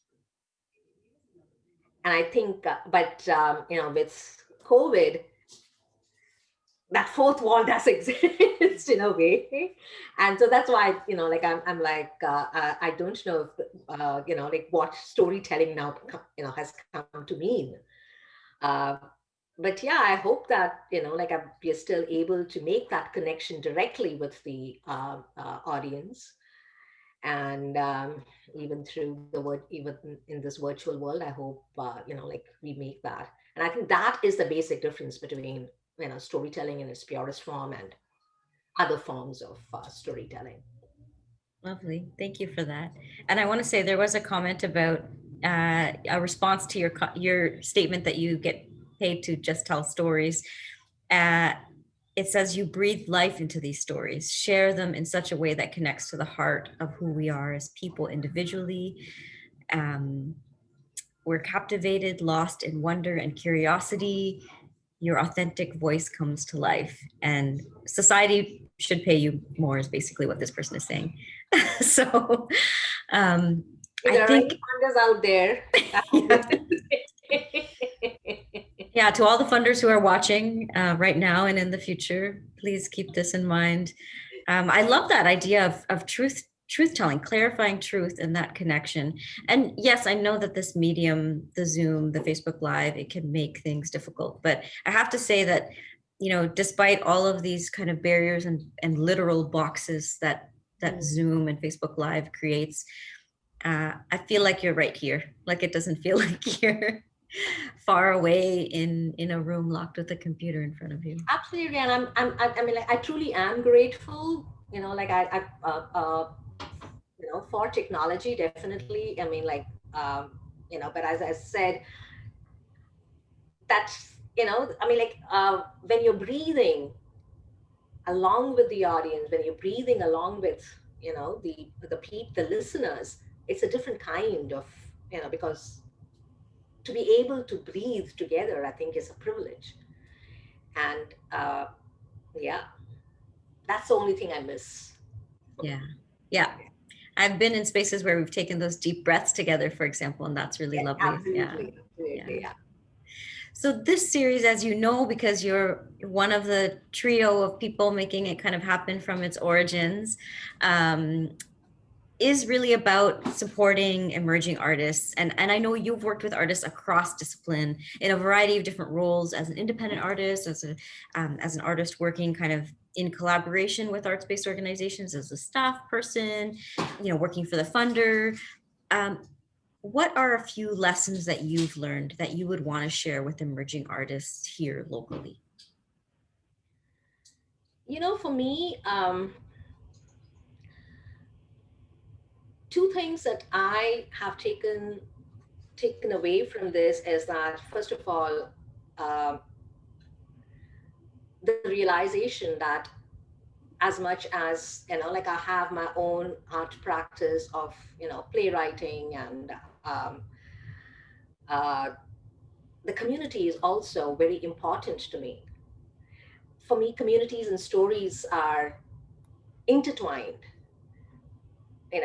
and I think, but with COVID, that fourth wall does exist in a way, and so that's why like I'm like I don't know if like what storytelling now has come to mean. Uh, but yeah, I hope that like we're still able to make that connection directly with the audience, and even through the word, even in this virtual world, I hope like we make that. And I think that is the basic difference between storytelling in its purest form and other forms of storytelling. Lovely. Thank you for that. And I want to say there was a comment about a response to your statement that you get paid to just tell stories. Uh, it says you breathe life into these stories, share them in such a way that connects to the heart of who we are as people individually. Um, we're captivated, lost in wonder and curiosity. Your authentic voice comes to life, and society should pay you more, is basically what this person is saying. So If I there are think, any funders out there, I hope yeah, you yeah, to all the funders who are watching right now and in the future, please keep this in mind. I love that idea of truth telling, clarifying truth and that connection. And yes, I know that this medium, the Zoom, the Facebook Live, it can make things difficult. But I have to say that, despite all of these kind of barriers and literal boxes that Zoom and Facebook Live creates, I feel like you're right here. Like, it doesn't feel like you're far away in a room locked with a computer in front of you. absolutely. And I mean, like, I truly am grateful, like for technology, definitely. I mean, like, but as I said, that's, I mean, like, when you're breathing along with the audience, when you're breathing along with, the listeners, it's a different kind of, because to be able to breathe together, I think, is a privilege. And yeah, that's the only thing I miss. Yeah. Yeah. I've been in spaces where we've taken those deep breaths together, for example, and that's really Yeah, lovely. Yeah. absolutely, Yeah. absolutely, yeah. So this series, as you know, because you're one of the trio of people making it kind of happen from its origins, um, is really about supporting emerging artists. And I know you've worked with artists across discipline in a variety of different roles, as an independent artist, as an artist working kind of in collaboration with arts-based organizations, as a staff person, working for the funder. Um, what are a few lessons that you've learned that you would want to share with emerging artists here locally? For me, to two things that I have taken away from this is that, first of all, um, the realization that as much as, like, I have my own art practice of, playwriting, and uh, the community is also very important to me. For me, communities and stories are intertwined, and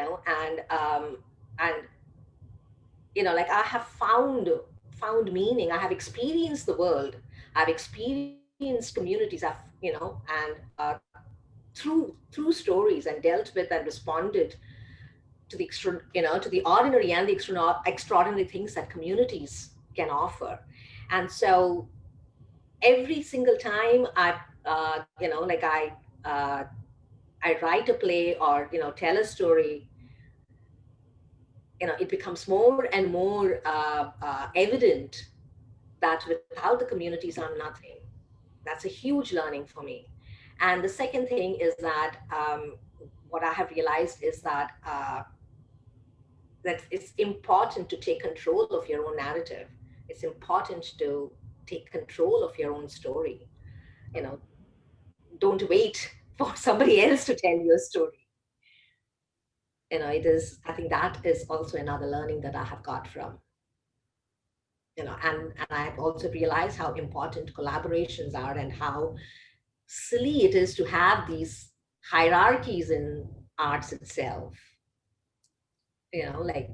like, I have found meaning. I have experienced the world. I've experienced communities. And through stories, and dealt with and responded to the to the ordinary and the extraordinary things that communities can offer. And so every single time like I write a play, or tell a story, it becomes more and more evident that without the communities, I'm nothing. That's a huge learning for me. And the second thing is that, what I have realized is that it's important to take control of your own narrative. It's important to take control of your own story. You know, don't wait for somebody else to tell you a story. It is. I think that is also another learning that I have got from. And I've also realized how important collaborations are, and how silly it is to have these hierarchies in arts itself. Like,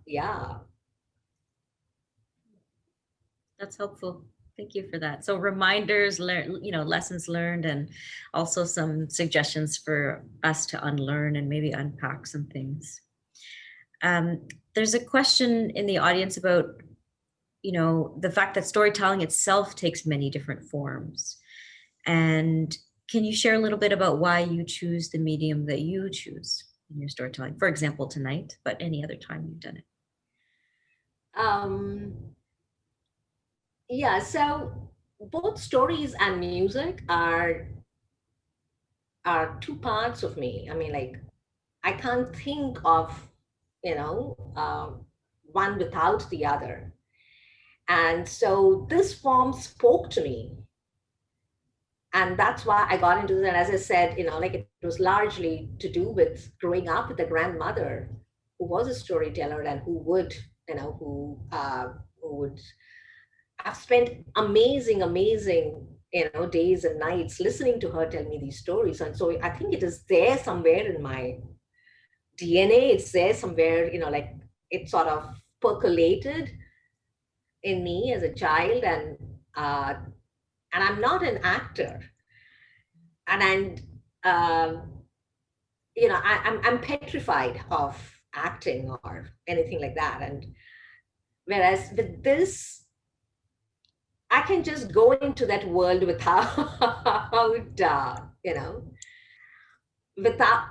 yeah. That's helpful. Thank you for that. So reminders, lessons learned, and also some suggestions for us to unlearn and maybe unpack some things. There's a question in the audience about, the fact that storytelling itself takes many different forms. And can you share a little bit about why you choose the medium that you choose in your storytelling? For example, tonight, but any other time you've done it. Yeah, so both stories and music are two parts of me. I mean, like, I can't think of, one without the other. And so this form spoke to me. And that's why I got into it. And as I said, like, it was largely to do with growing up with a grandmother who was a storyteller, and who would, who would. I've spent amazing, days and nights listening to her tell me these stories. And so I think it is there somewhere in my DNA. It's there somewhere, like, it sort of percolated in me as a child. And I'm not an actor. And I'm petrified of acting or anything like that. And whereas with this, I can just go into that world without, without,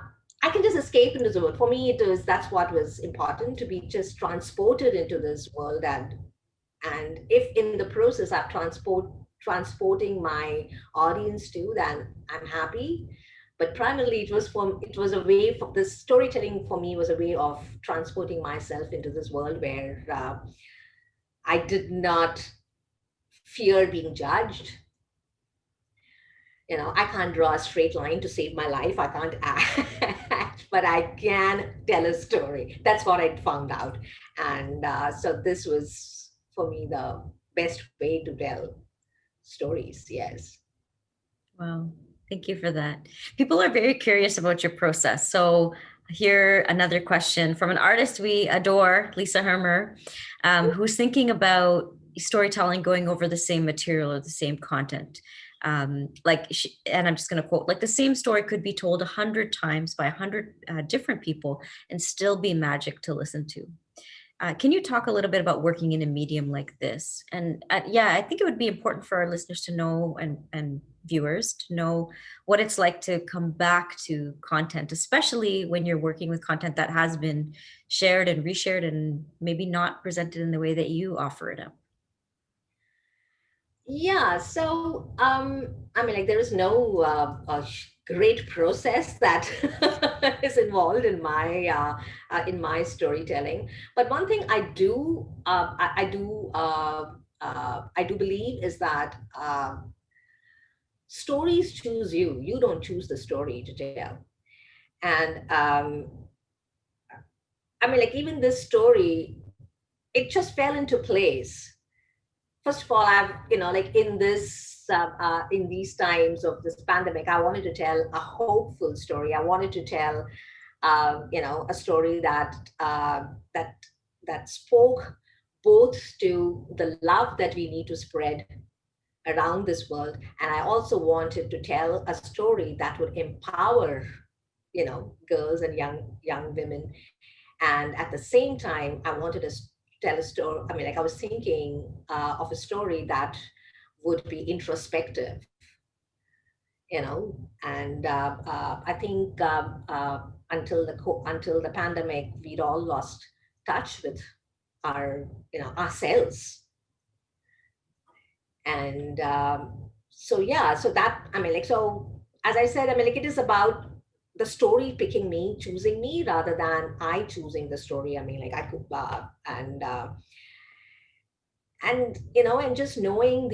I can just escape into the world. For me, that's what was important, to be just transported into this world. And if in the process I'm transporting my audience too, then I'm happy. But primarily it was a way for this storytelling, for me, was a way of transporting myself into this world where I did not fear being judged. I can't draw a straight line to save my life. I can't act, but I can tell a story. That's what I found out. And so this was, for me, the best way to tell stories. Yes. Wow. Thank you for that. People are very curious about your process. So here, another question from an artist we adore, Lisa Hermer, who's thinking about storytelling going over the same material or the same content. And I'm just going to quote, like, the same story could be told 100 times by 100 different people and still be magic to listen to. Can you talk a little bit about working in a medium like this? And I think it would be important for our listeners to know, and viewers to know, what it's like to come back to content, especially when you're working with content that has been shared and reshared and maybe not presented in the way that you offer it up. Yeah. So, I mean, like, there is no great process that is involved in my storytelling. But one thing I do believe is that stories choose you. You don't choose the story to tell. And I mean, like even this story, it just fell into place. First of all, I've, like in these times of this pandemic, I wanted to tell a hopeful story. I wanted to tell, a story that that spoke both to the love that we need to spread around this world, and I also wanted to tell a story that would empower, girls and young women. And at the same time, I wanted to tell a story. I mean, like I was thinking of a story that would be introspective, and I think until the pandemic, we'd all lost touch with our ourselves. And so yeah, so that, I mean, like, so as I said, I mean, like, it is about the story picking me, choosing me, rather than I choosing the story. I mean, like, I could and and just knowing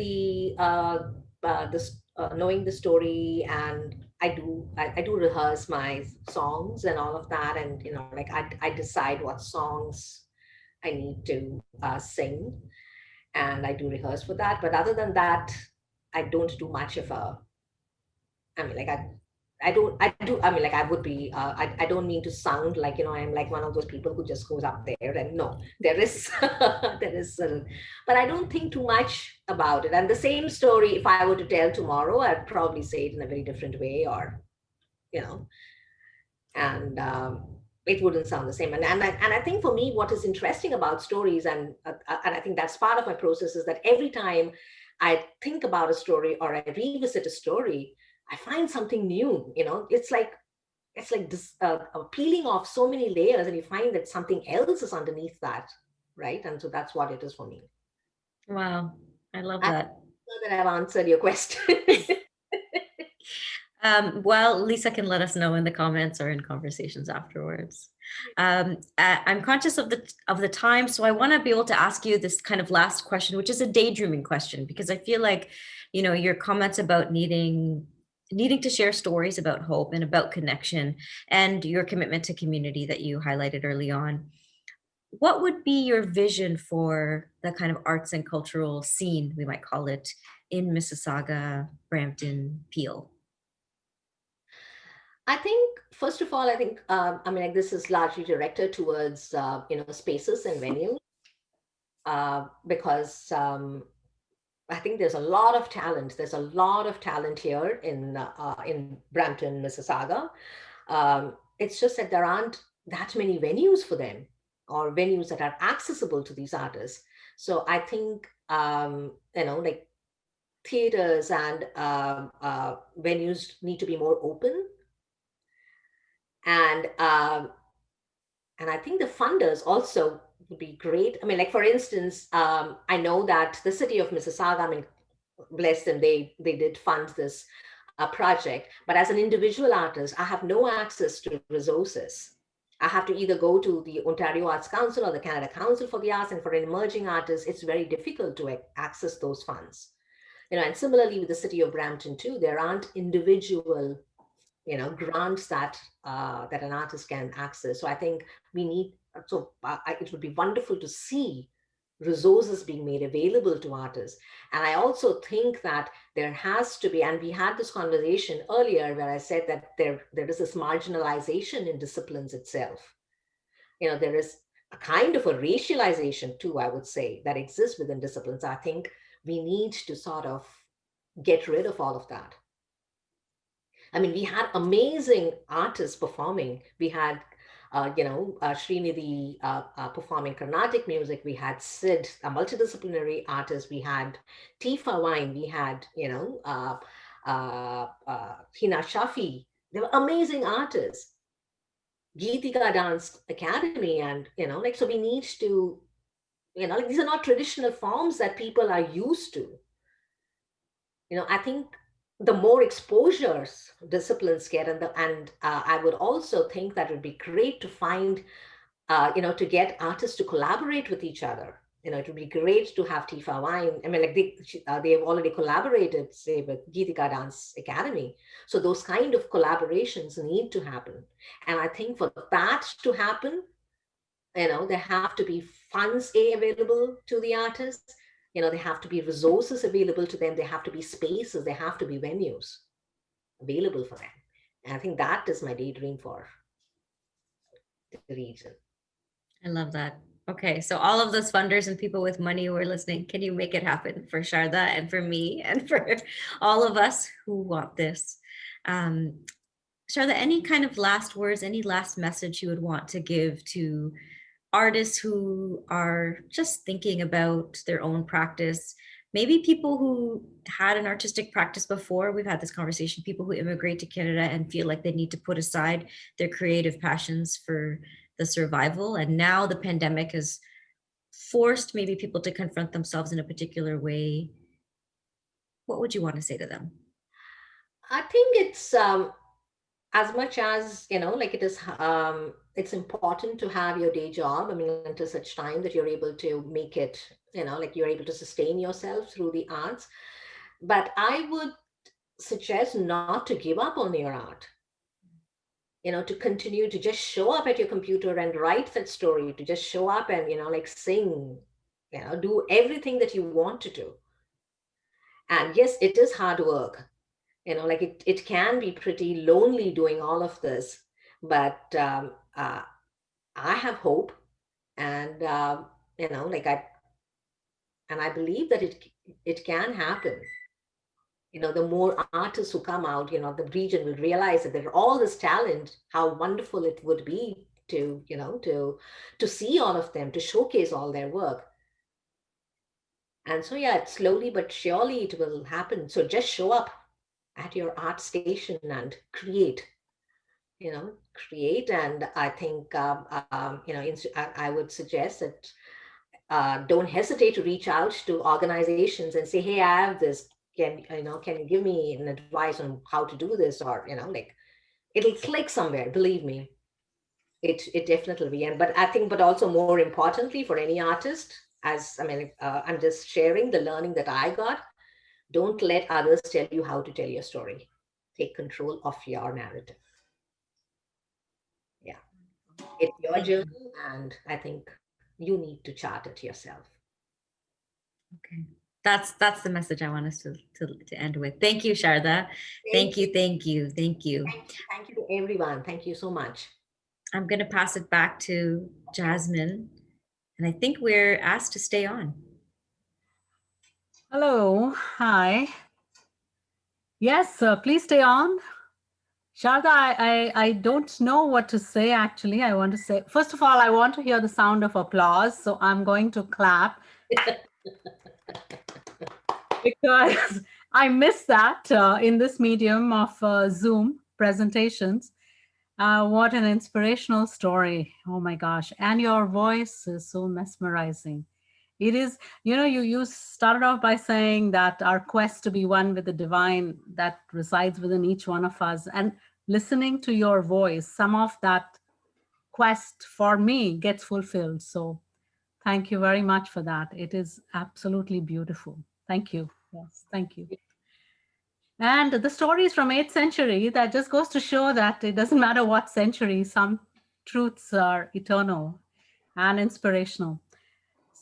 knowing the story. And I do rehearse my songs and all of that, and like I decide what songs I need to sing, and I do rehearse for that. But other than that, I don't do much of a, I mean, like I do, I mean, like, I would be, I don't mean to sound like, I'm like one of those people who just goes up there, and no, there is, there is, but I don't think too much about it. And the same story, if I were to tell tomorrow, I'd probably say it in a very different way, or, you know, and it wouldn't sound the same. And I think for me, what is interesting about stories, and I think that's part of my process, is that every time I think about a story or I revisit a story, I find something new. It's like this peeling off so many layers, and you find that something else is underneath that, right? And so that's what it is for me. Wow, I love I'm that. sure that I've answered your question. Well, Lisa can let us know in the comments or in conversations afterwards. I'm conscious of the time, so I want to be able to ask you this kind of last question, which is a daydreaming question, because I feel like, your comments about needing to share stories about hope and about connection, and your commitment to community that you highlighted early on. What would be your vision for the kind of arts and cultural scene, we might call it, in Mississauga, Brampton, Peel? I think, first of all, I think, I mean, like, this is largely directed towards, spaces and venues, because I think there's a lot of talent. There's a lot of talent here in Brampton, Mississauga. It's just that there aren't that many venues for them, or venues that are accessible to these artists. So I think, like, theaters and venues need to be more open, and I think the funders also would be great. I mean, like, for instance, I know that the city of Mississauga, I mean, bless them, they did fund this project. But as an individual artist, I have no access to resources. I have to either go to the Ontario Arts Council or the Canada Council for the Arts, and for an emerging artist, it's very difficult to access those funds. And similarly with the city of Brampton too, there aren't individual grants that an artist can access. So I think we need, it would be wonderful to see resources being made available to artists. And I also think that there has to be, and we had this conversation earlier where I said that there is this marginalization in disciplines itself. There is a kind of a racialization too, I would say, that exists within disciplines. I think we need to sort of get rid of all of that. I mean, we had amazing artists performing. We had, Srinidhi performing Carnatic music. We had Sid, a multidisciplinary artist. We had Tifa Wine. We had, Hina Shafi. They were amazing artists. Geetika Dance Academy. And, like, so we need to, like, these are not traditional forms that people are used to. I think the more exposures disciplines get, and I would also think that it would be great to find, to get artists to collaborate with each other. It would be great to have Tifa Wine. I mean, like they have already collaborated, say, with Geetika Dance Academy. So those kind of collaborations need to happen. And I think for that to happen, there have to be funds available to the artists. There have to be resources available to them. There have to be spaces. There have to be venues available for them. And I think that is my daydream for the region. I love that. Okay, so all of those funders and people with money who are listening, can you make it happen for Sharda and for me and for all of us who want this? Um, Sharda, any kind of last words, any last message you would want to give to artists who are just thinking about their own practice? Maybe people who had an artistic practice before. We've had this conversation, people who immigrate to Canada and feel like they need to put aside their creative passions for the survival. And now the pandemic has forced maybe people to confront themselves in a particular way. What would you want to say to them? I think it's as much as like it's important to have your day job. I mean, until such time that you're able to make it, like you're able to sustain yourself through the arts. But I would suggest not to give up on your art, to continue to just show up at your computer and write that story, to just show up and like sing, do everything that you want to do. And yes, it is hard work, like it can be pretty lonely doing all of this. But I have hope. And like I believe that it can happen. The more artists who come out, the region will realize that there's all this talent, how wonderful it would be to to see all of them, to showcase all their work. And so yeah, slowly but surely it will happen. So just show up at your art station and create. And I think I would suggest that don't hesitate to reach out to organizations and say, hey, I have this, can you give me an advice on how to do this? Or like it'll click somewhere, believe me. It definitely will be. And but also more importantly for any artist, as I mean, I'm just sharing the learning that I got. Don't let others tell you how to tell your story. Take control of your narrative. Yeah, it's your Thank you. journey, and I think you need to chart it yourself. Okay. That's the message I want us to end with. Thank you, Sharda. Thank Thank you. you, thank you, thank you. Thank you to everyone. Thank you so much. I'm going to pass it back to Jasmine, and I think we're asked to stay on. Hello. Hi. Yes, please stay on. Sharda, I don't know what to say actually. I want to say, first of all, I want to hear the sound of applause. So I'm going to clap because I miss that in this medium of Zoom presentations. What an inspirational story. Oh my gosh. And your voice is so mesmerizing. It is, you started off by saying that our quest to be one with the divine that resides within each one of us, and listening to your voice, some of that quest for me gets fulfilled. So thank you very much for that. It is absolutely beautiful. Thank you. Yes, thank you. And the stories from 8th century, that just goes to show that it doesn't matter what century, some truths are eternal and inspirational.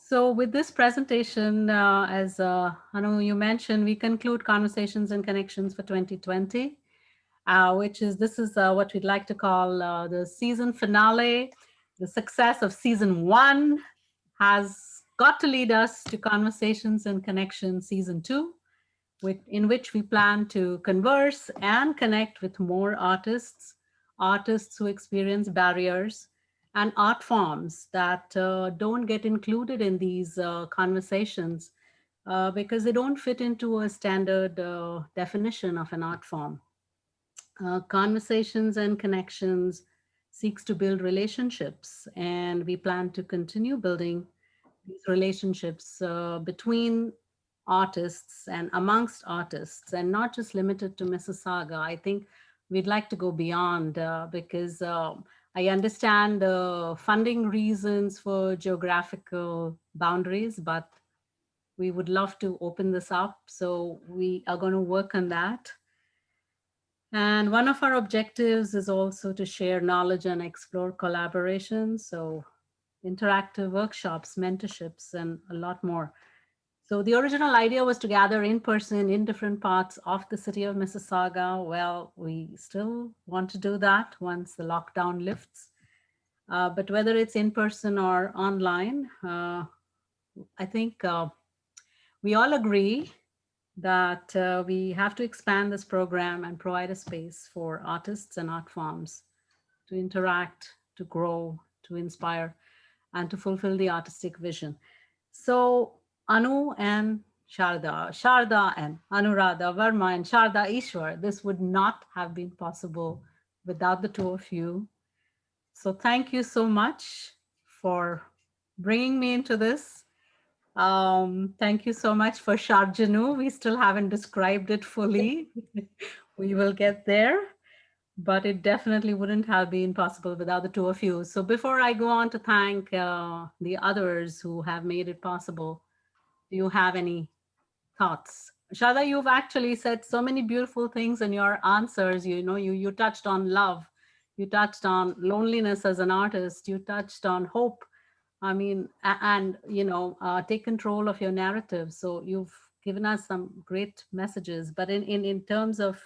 So with this presentation, as Anu, you mentioned, we conclude Conversations and Connections for 2020, this is what we'd like to call the season finale. The success of season 1 has got to lead us to Conversations and Connections season 2, in which we plan to converse and connect with more artists who experience barriers and art forms that don't get included in these conversations because they don't fit into a standard definition of an art form. Conversations and Connections seeks to build relationships, and we plan to continue building these relationships between artists and amongst artists, and not just limited to Mississauga. I think we'd like to go beyond because I understand the funding reasons for geographical boundaries, but we would love to open this up. So we are going to work on that. And one of our objectives is also to share knowledge and explore collaboration. So interactive workshops, mentorships, and a lot more. So the original idea was to gather in person in different parts of the city of Mississauga. Well, we still want to do that once the lockdown lifts. But whether it's in person or online, I think we all agree that we have to expand this program and provide a space for artists and art forms to interact, to grow, to inspire, and to fulfill the artistic vision. So Anu and Sharda and Anuradha Verma and Sharda Eswar, this would not have been possible without the two of you. So thank you so much for bringing me into this. Thank you so much for Sharjanu. We still haven't described it fully. We will get there, but it definitely wouldn't have been possible without the two of you. So before I go on to thank the others who have made it possible, do you have any thoughts? Shada, you've actually said so many beautiful things in your answers. You know, you touched on love, you touched on loneliness as an artist, you touched on hope. I mean, and take control of your narrative. So you've given us some great messages. But in terms of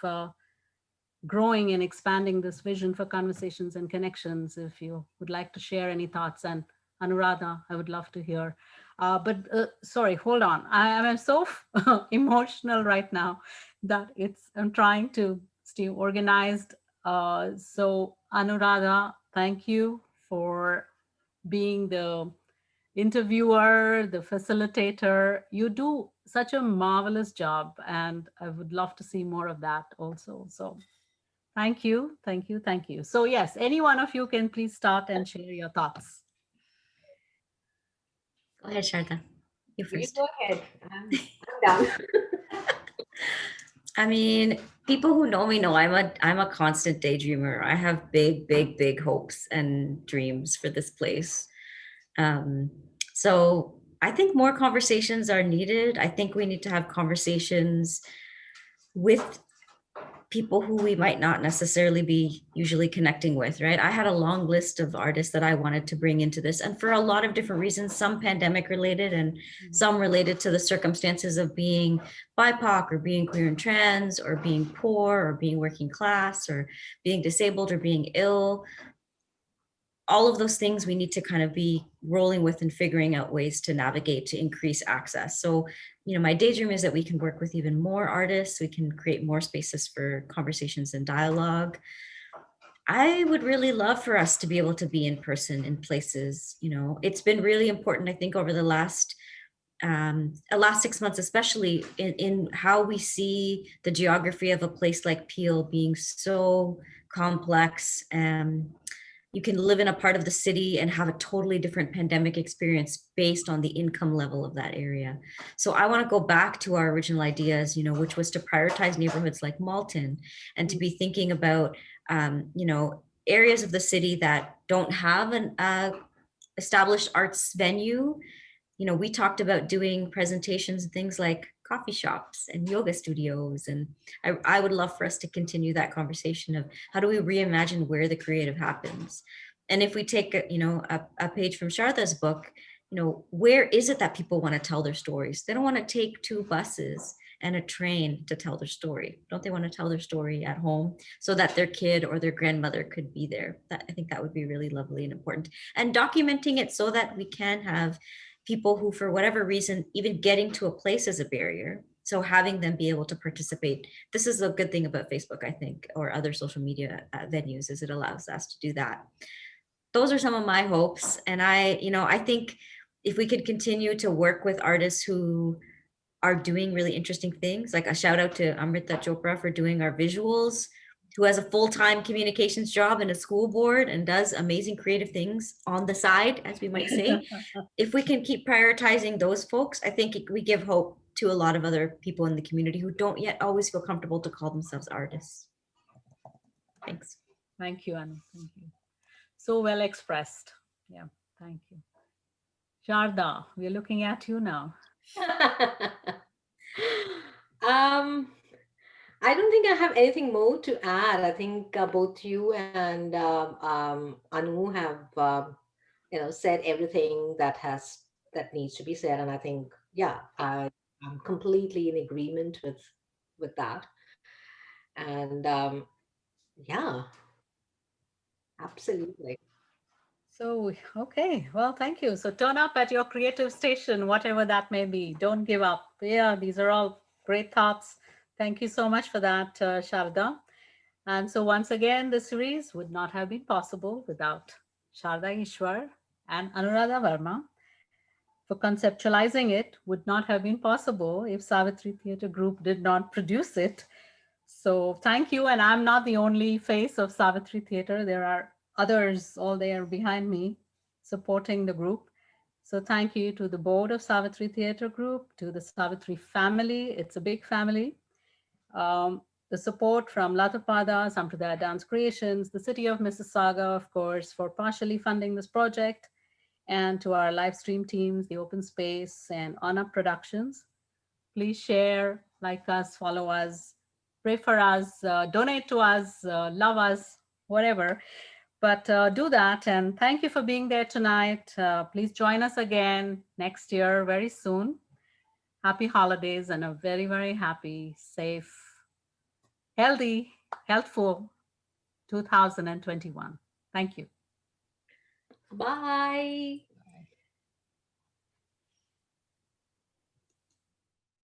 growing and expanding this vision for conversations and connections, if you would like to share any thoughts, and Anuradha, I would love to hear. But sorry, hold on. I am so emotional right now that I'm trying to stay organized. So Anuradha, thank you for being the interviewer, the facilitator. You do such a marvelous job, and I would love to see more of that also. So thank you, thank you, thank you. So yes, any one of you can please start and share your thoughts. Go ahead, Sharda. You You first. go ahead. I'm done. I mean, people who know me know I'm a constant daydreamer. I have big, big, big hopes and dreams for this place. So I think more conversations are needed. I think we need to have conversations with people who we might not necessarily be usually connecting with, right? I had a long list of artists that I wanted to bring into this, and for a lot of different reasons, some pandemic related and some related to the circumstances of being BIPOC or being queer and trans or being poor or being working class or being disabled or being ill. All of those things we need to kind of be rolling with and figuring out ways to navigate to increase access. So, my daydream is that we can work with even more artists. We can create more spaces for conversations and dialogue. I would really love for us to be able to be in person in places. It's been really important, I think, over the last 6 months, especially in how we see the geography of a place like Peel being so complex. You can live in a part of the city and have a totally different pandemic experience based on the income level of that area. So I want to go back to our original ideas, which was to prioritize neighborhoods like Malton and to be thinking about, areas of the city that don't have an established arts venue. We talked about doing presentations and things like coffee shops and yoga studios. And I would love for us to continue that conversation of how do we reimagine where the creative happens? And if we take a page from Sharda's book, where is it that people want to tell their stories? They don't want to take 2 buses and a train to tell their story. Don't they want to tell their story at home so that their kid or their grandmother could be there? I think that would be really lovely and important. And documenting it so that we can have people who, for whatever reason, even getting to a place is a barrier. So having them be able to participate. This is a good thing about Facebook, I think, or other social media venues, is it allows us to do that. Those are some of my hopes. And I think if we could continue to work with artists who are doing really interesting things, like a shout out to Amrita Chopra for doing our visuals, who has a full-time communications job in a school board and does amazing creative things on the side, as we might say. If we can keep prioritizing those folks, I think we give hope to a lot of other people in the community who don't yet always feel comfortable to call themselves artists. Thanks. Thank you, Anu. Thank you. So well expressed. Yeah, thank you. Sharda, we're looking at you now. um, I don't think I have anything more to add. I think both you and Anu have said everything that needs to be said, and I think I'm completely in agreement with that. And yeah, absolutely. So, okay, well, thank you. So, turn up at your creative station, whatever that may be. Don't give up. Yeah, these are all great thoughts. Thank you so much for that, Sharda. And so, once again, this series would not have been possible without Sharda Ishwar and Anuradha Verma. For conceptualizing it would not have been possible if Savitri Theatre Group did not produce it. So thank you. And I'm not the only face of Savitri Theatre. There are others all there behind me supporting the group. So thank you to the board of Savitri Theatre Group, to the Savitri family. It's a big family. The support from Latapada, Sampradaya Dance Creations, the city of Mississauga, of course, for partially funding this project, and to our live stream teams, the Open Space and On Up Productions. Please share, like us, follow us, pray for us, donate to us, love us, whatever. But do that. And thank you for being there tonight. Please join us again next year very soon. Happy holidays and a very, very happy, safe, healthy, healthful 2021. Thank you. Bye.